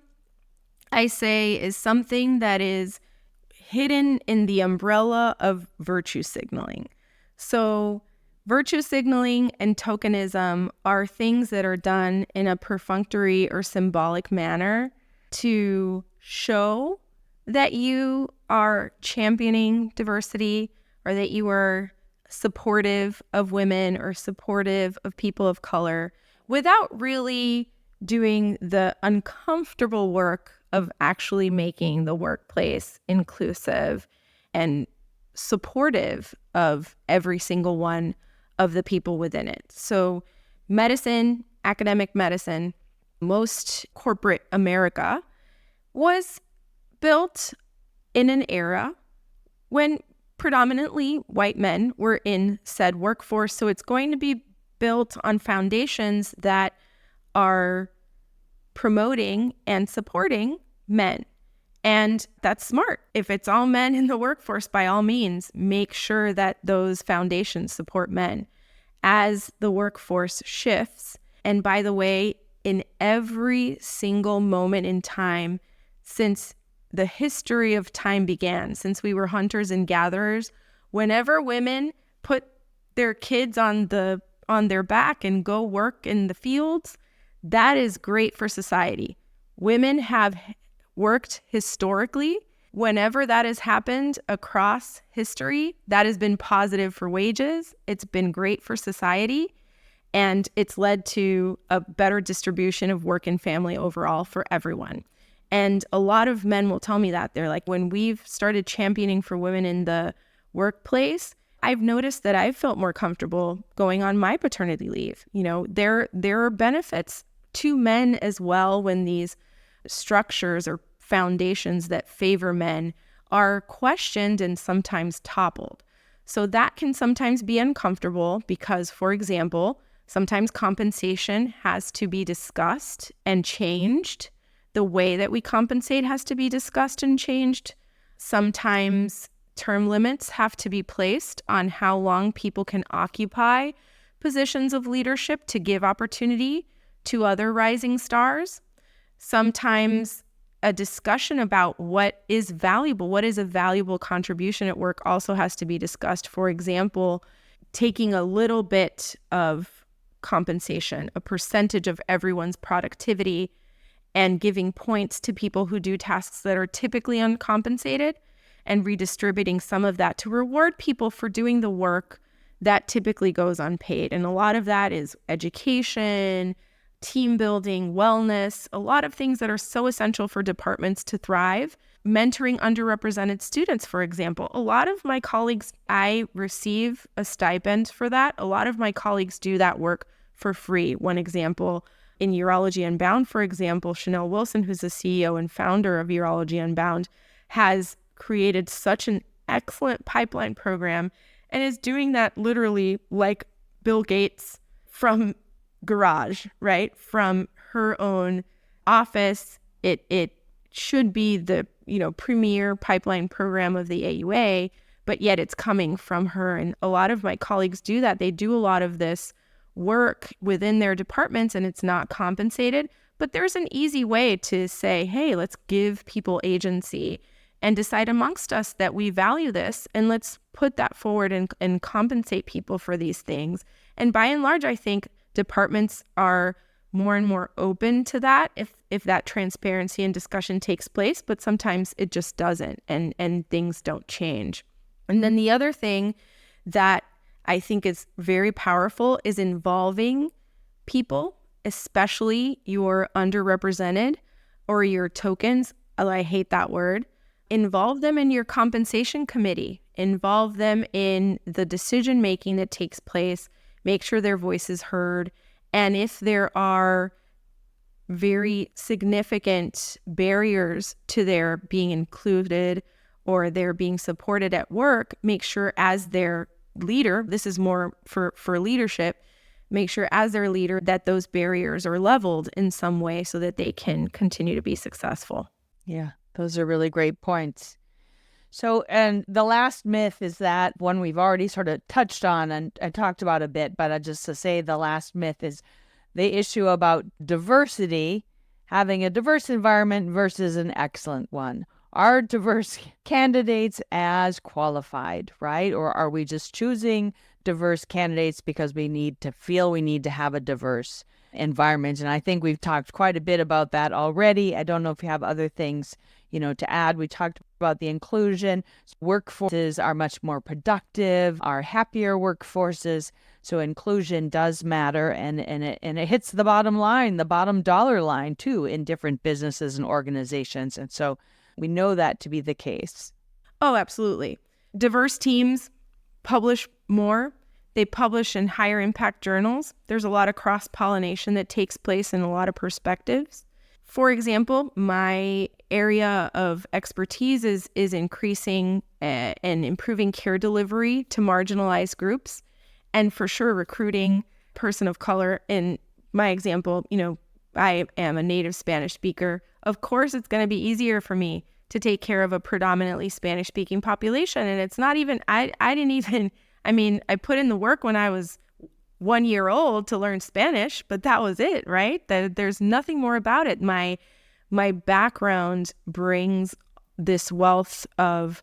I say, is something that is hidden in the umbrella of virtue signaling. So virtue signaling and tokenism are things that are done in a perfunctory or symbolic manner to show that you are championing diversity or that you are supportive of women or supportive of people of color without really doing the uncomfortable work of actually making the workplace inclusive and supportive of every single one of the people within it. So medicine, academic medicine, most corporate America was built in an era when predominantly white men were in said workforce. So it's going to be built on foundations that are promoting and supporting men. And that's smart. If it's all men in the workforce, by all means, make sure that those foundations support men as the workforce shifts. And by the way, in every single moment in time since the history of time began, since we were hunters and gatherers, whenever women put their kids on their back and go work in the fields, that is great for society. Women have worked historically. Whenever that has happened across history, that has been positive for wages. It's been great for society. And it's led to a better distribution of work and family overall for everyone. And a lot of men will tell me that. They're like, when we've started championing for women in the workplace, I've noticed that I've felt more comfortable going on my paternity leave. There are benefits to men as well when these structures or foundations that favor men are questioned and sometimes toppled. So that can sometimes be uncomfortable because, for example, Sometimes compensation has to be discussed and changed. The way that we compensate has to be discussed and changed. Sometimes term limits have to be placed on how long people can occupy positions of leadership to give opportunity to other rising stars. Sometimes a discussion about what is valuable, what is a valuable contribution at work also has to be discussed. For example, taking a little bit of compensation, a percentage of everyone's productivity, and giving points to people who do tasks that are typically uncompensated and redistributing some of that to reward people for doing the work that typically goes unpaid. And a lot of that is education, team building, wellness, a lot of things that are so essential for departments to thrive. Mentoring underrepresented students, for example. A lot of my colleagues, I receive a stipend for that. A lot of my colleagues do that work for free. One example, in Urology Unbound, for example, Chanel Wilson, who's the CEO and founder of Urology Unbound, has created such an excellent pipeline program and is doing that literally like Bill Gates from garage, right? From her own office. It should be the, premier pipeline program of the AUA, but yet it's coming from her. And a lot of my colleagues do that. They do a lot of this work within their departments and it's not compensated. But there's an easy way to say, hey, let's give people agency and decide amongst us that we value this, and let's put that forward and compensate people for these things. And by and large, I think departments are more and more open to that if that transparency and discussion takes place, but sometimes it just doesn't, and things don't change. And then the other thing that I think is very powerful is involving people, especially your underrepresented or your tokens. I hate that word. Involve them in your compensation committee. Involve them in the decision making that takes place. Make sure their voice is heard. And if there are very significant barriers to their being included or their being supported at work, make sure as their leader, this is more for leadership, make sure as their leader that those barriers are leveled in some way so that they can continue to be successful. Yeah, those are really great points. So, and the last myth is that one we've already sort of touched on and talked about a bit, but just to say the last myth is the issue about diversity, having a diverse environment versus an excellent one. Are diverse candidates as qualified, right? Or are we just choosing diverse candidates because we need to have a diverse environment? And I think we've talked quite a bit about that already. I don't know if you have other things, to add. We talked about the inclusion. Workforces are much more productive, are happier workforces. So inclusion does matter, and it hits the bottom line, the bottom dollar line too, in different businesses and organizations. And so we know that to be the case. Oh, absolutely. Diverse teams publish more. They publish in higher impact journals. There's a lot of cross-pollination that takes place in a lot of perspectives. For example, my area of expertise is increasing and improving care delivery to marginalized groups, and for sure recruiting person of color. In my example, I am a native Spanish speaker. Of course, it's going to be easier for me to take care of a predominantly Spanish-speaking population. And it's not even, I put in the work when I was 1 year old to learn Spanish, but that was it, right? There's nothing more about it. My background brings this wealth of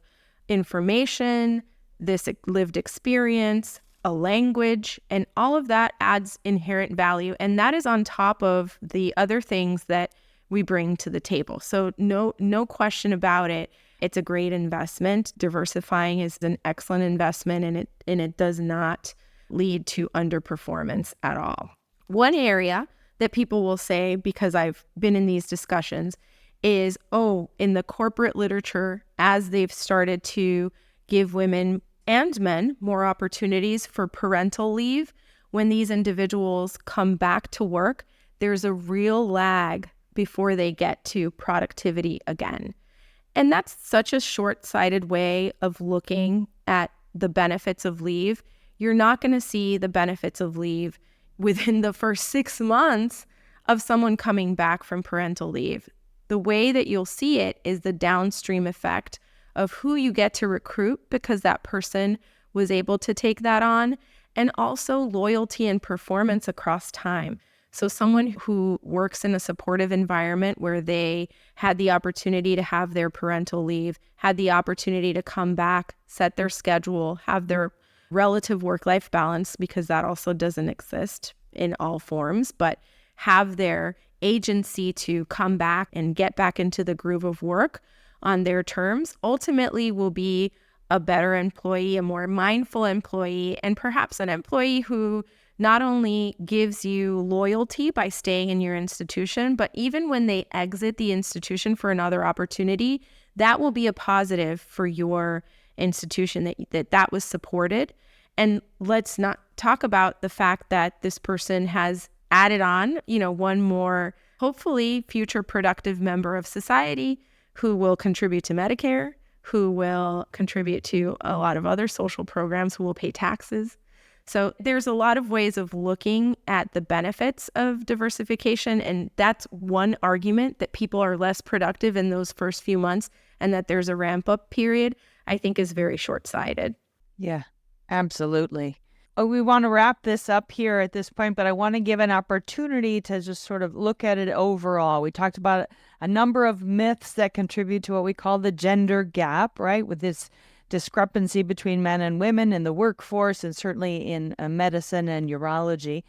information, this lived experience, a language, and all of that adds inherent value. And that is on top of the other things that we bring to the table. So no question about it. It's a great investment. Diversifying is an excellent investment, and it does not lead to underperformance at all. One area that people will say, because I've been in these discussions, is, in the corporate literature, as they've started to give women and men more opportunities for parental leave, when these individuals come back to work, there's a real lag before they get to productivity again. And that's such a short-sighted way of looking at the benefits of leave. You're not going to see the benefits of leave within the first 6 months of someone coming back from parental leave. The way that you'll see it is the downstream effect of who you get to recruit because that person was able to take that on, and also loyalty and performance across time. So someone who works in a supportive environment where they had the opportunity to have their parental leave, had the opportunity to come back, set their schedule, have their relative work-life balance, because that also doesn't exist in all forms, but have their agency to come back and get back into the groove of work on their terms, ultimately will be a better employee, a more mindful employee, and perhaps an employee who not only gives you loyalty by staying in your institution, but even when they exit the institution for another opportunity, that will be a positive for your institution that was supported. And let's not talk about the fact that this person has added on, one more, hopefully future productive member of society who will contribute to Medicare, who will contribute to a lot of other social programs, who will pay taxes. So there's a lot of ways of looking at the benefits of diversification, and that's one argument, that people are less productive in those first few months and that there's a ramp-up period, I think is very short-sighted. Yeah, absolutely. We want to wrap this up here at this point, but I want to give an opportunity to just sort of look at it overall. We talked about a number of myths that contribute to what we call the gender gap, right? With this discrepancy between men and women in the workforce, and certainly in medicine and urology.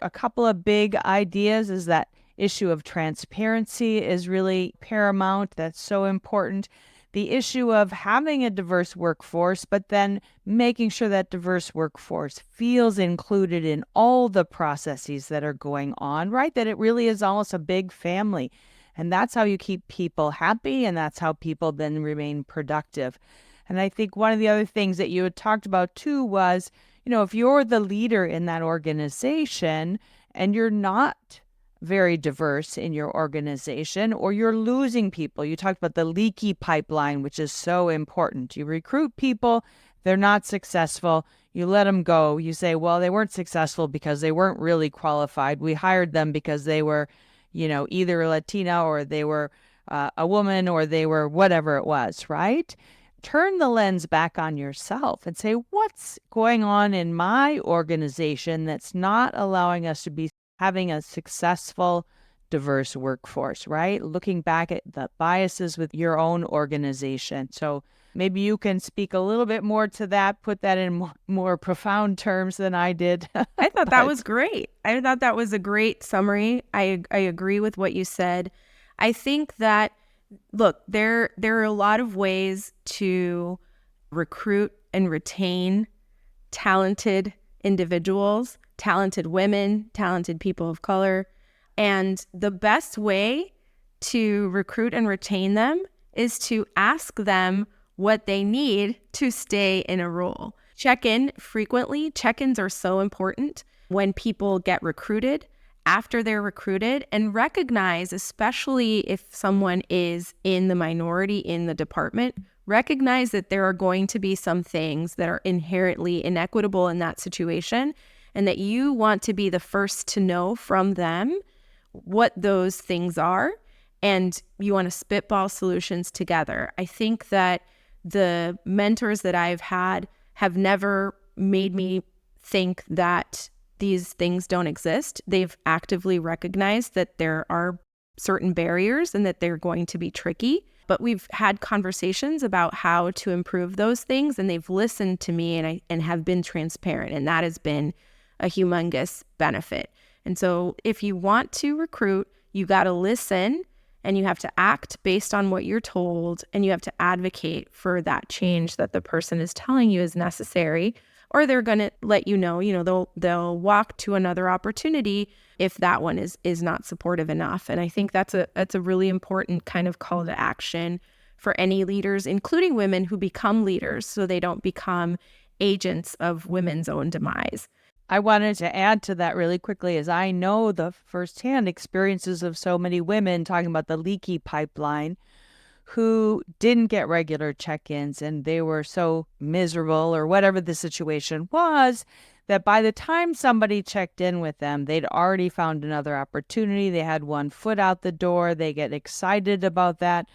A couple of big ideas is that issue of transparency is really paramount. That's so important. The issue of having a diverse workforce, but then making sure that diverse workforce feels included in all the processes that are going on, right? That it really is almost a big family. And that's how you keep people happy, and that's how people then remain productive. And I think one of the other things that you had talked about too was, if you're the leader in that organization and you're not very diverse in your organization, or you're losing people. You talked about the leaky pipeline, which is so important. You recruit people, they're not successful, you let them go. You say, well, they weren't successful because they weren't really qualified. We hired them because they were, either Latina, or they were a woman, or they were whatever it was, right? Turn the lens back on yourself and say, what's going on in my organization that's not allowing us to be having a successful, diverse workforce, right? Looking back at the biases with your own organization. So maybe you can speak a little bit more to that, put that in more profound terms than I did. I thought that was great. I thought that was a great summary. I agree with what you said. I think that, look, there are a lot of ways to recruit and retain talented individuals, talented women, talented people of color. And the best way to recruit and retain them is to ask them what they need to stay in a role. Check in frequently. Check-ins are so important when people get recruited, after they're recruited, and recognize, especially if someone is in the minority in the department, recognize that there are going to be some things that are inherently inequitable in that situation, and that you want to be the first to know from them what those things are, and you want to spitball solutions together. I think that the mentors that I've had have never made me think that these things don't exist. They've actively recognized that there are certain barriers and that they're going to be tricky, but we've had conversations about how to improve those things, and they've listened to me and have been transparent, and that has been a humongous benefit. And so if you want to recruit, you got to listen, and you have to act based on what you're told, and you have to advocate for that change that the person is telling you is necessary, or they're going to let you know, they'll walk to another opportunity if that one is not supportive enough. And I think that's a really important kind of call to action for any leaders, including women who become leaders, so they don't become agents of women's own demise. I wanted to add to that really quickly, as I know the firsthand experiences of so many women talking about the leaky pipeline who didn't get regular check-ins, and they were so miserable, or whatever the situation was, that by the time somebody checked in with them, they'd already found another opportunity. They had one foot out the door. They get excited about that,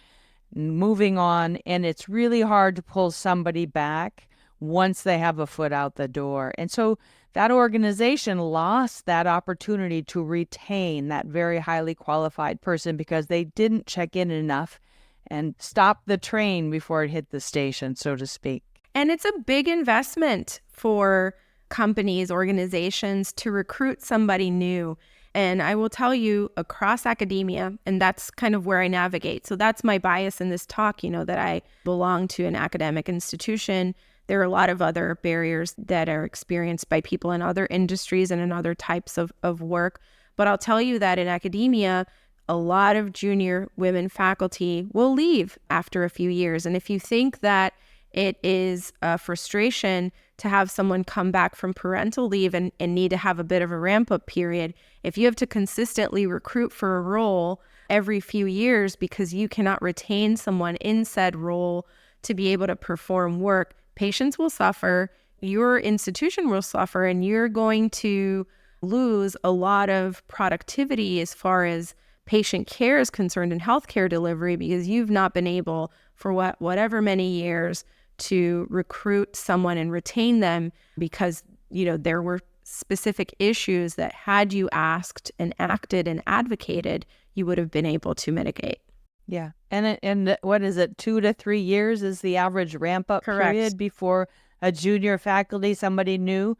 moving on. And it's really hard to pull somebody back once they have a foot out the door. And so that organization lost that opportunity to retain that very highly qualified person because they didn't check in enough and stop the train before it hit the station, so to speak. And it's a big investment for companies, organizations to recruit somebody new. And I will tell you, across academia, and that's kind of where I navigate. So that's my bias in this talk, that I belong to an academic institution. There are a lot of other barriers that are experienced by people in other industries and in other types of work. But I'll tell you that in academia, a lot of junior women faculty will leave after a few years. And if you think that it is a frustration to have someone come back from parental leave and need to have a bit of a ramp-up period, if you have to consistently recruit for a role every few years because you cannot retain someone in said role to be able to perform work, patients will suffer, your institution will suffer, and you're going to lose a lot of productivity as far as patient care is concerned in healthcare delivery because you've not been able for whatever many years to recruit someone and retain them because, there were specific issues that had you asked and acted and advocated, you would have been able to mitigate. Yeah. And what is it, 2 to 3 years is the average ramp-up period before a junior faculty, somebody new,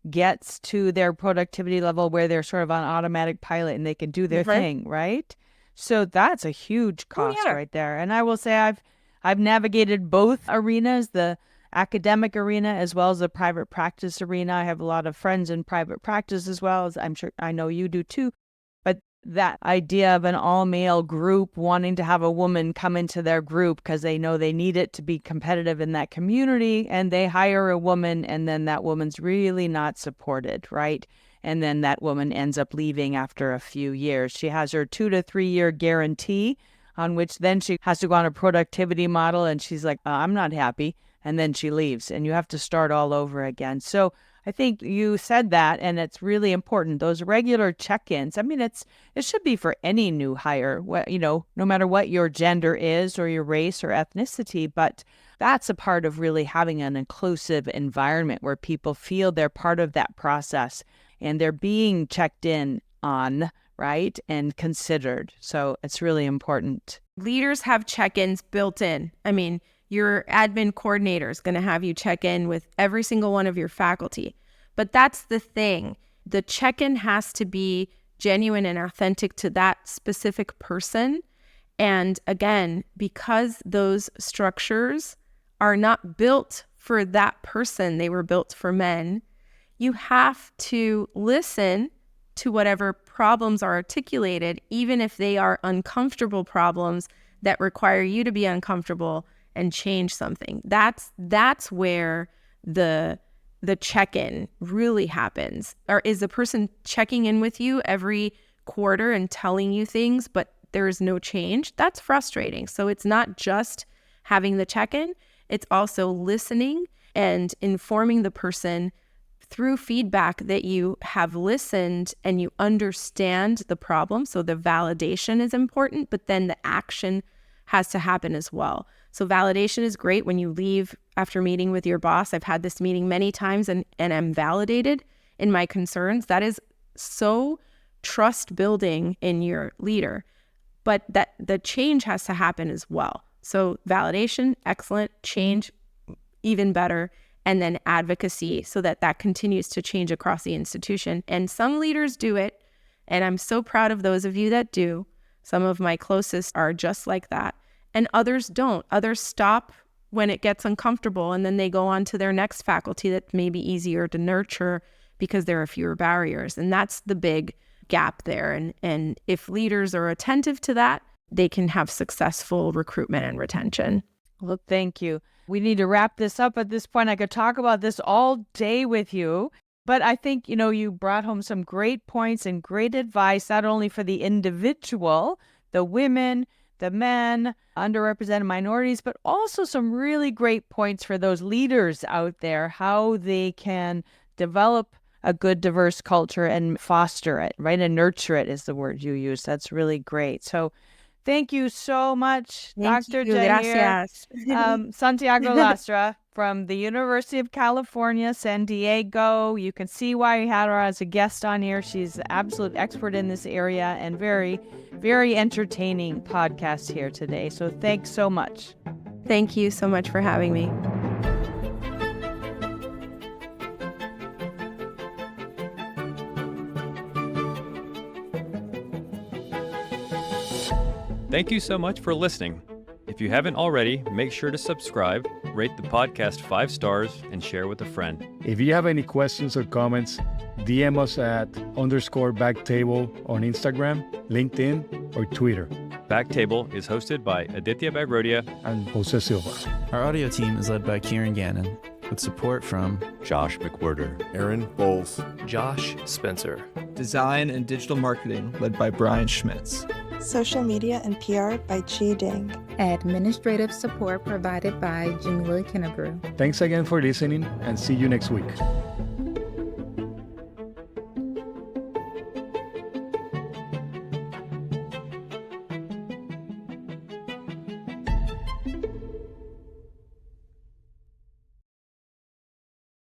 gets to their productivity level where they're sort of on automatic pilot and they can do their thing, right? So that's a huge cost right there. And I will say I've navigated both arenas, the academic arena as well as the private practice arena. I have a lot of friends in private practice as well, as I'm sure I know you do too. But that idea of an all-male group wanting to have a woman come into their group because they know they need it to be competitive in that community, and they hire a woman and then that woman's really not supported, right? And then that woman ends up leaving after a few years. She has her 2 to 3 year guarantee on which then she has to go on a productivity model and she's like, I'm not happy. And then she leaves and you have to start all over again. So I think you said that, and it's really important. Those regular check-ins. I mean, it should be for any new hire, no matter what your gender is or your race or ethnicity. But that's a part of really having an inclusive environment where people feel they're part of that process and they're being checked in on, right, and considered. So it's really important. Leaders have check-ins built in. I mean, your admin coordinator is going to have you check in with every single one of your faculty. But that's the thing. The check-in has to be genuine and authentic to that specific person. And again, because those structures are not built for that person, they were built for men, you have to listen to whatever problems are articulated, even if they are uncomfortable problems that require you to be uncomfortable and change something. That's where the check-in really happens. Or is the person checking in with you every quarter and telling you things, but there's no change? That's frustrating. So it's not just having the check-in, it's also listening and informing the person through feedback that you have listened and you understand the problem. So the validation is important, but then the action has to happen as well. So validation is great when you leave after meeting with your boss. I've had this meeting many times and I'm validated in my concerns. That is so trust building in your leader, but that the change has to happen as well. So validation, excellent. Change, even better. And then advocacy so that continues to change across the institution. And some leaders do it. And I'm so proud of those of you that do. Some of my closest are just like that. And others don't. Others stop when it gets uncomfortable and then they go on to their next faculty that may be easier to nurture because there are fewer barriers. And that's the big gap there. And if leaders are attentive to that, they can have successful recruitment and retention. Well, thank you. We need to wrap this up at this point. I could talk about this all day with you, but I think, you brought home some great points and great advice, not only for the individual, the women, the men, underrepresented minorities, but also some really great points for those leaders out there, how they can develop a good, diverse culture and foster it, right? And nurture it is the word you use. That's really great. So thank you so much, Dr. Yahir Santiago-Lastra from the University of California, San Diego. You can see why we had her as a guest on here. She's an absolute expert in this area and very, very entertaining podcast here today. So thanks so much. Thank you so much for having me. Thank you so much for listening. If you haven't already, make sure to subscribe, rate the podcast 5 stars, and share with a friend. If you have any questions or comments, DM us at _BackTable on Instagram, LinkedIn, or Twitter. BackTable is hosted by Aditya Bagrodia And Jose Silva. Our audio team is led by Kieran Gannon, with support from Josh McWhirter, Aaron Bowles, Josh Spencer. Design and digital marketing led by Brian Schmitz. Social media and PR by Chi Ding. Administrative support provided by Jamila Kennebrew. Thanks again for listening, and see you next week.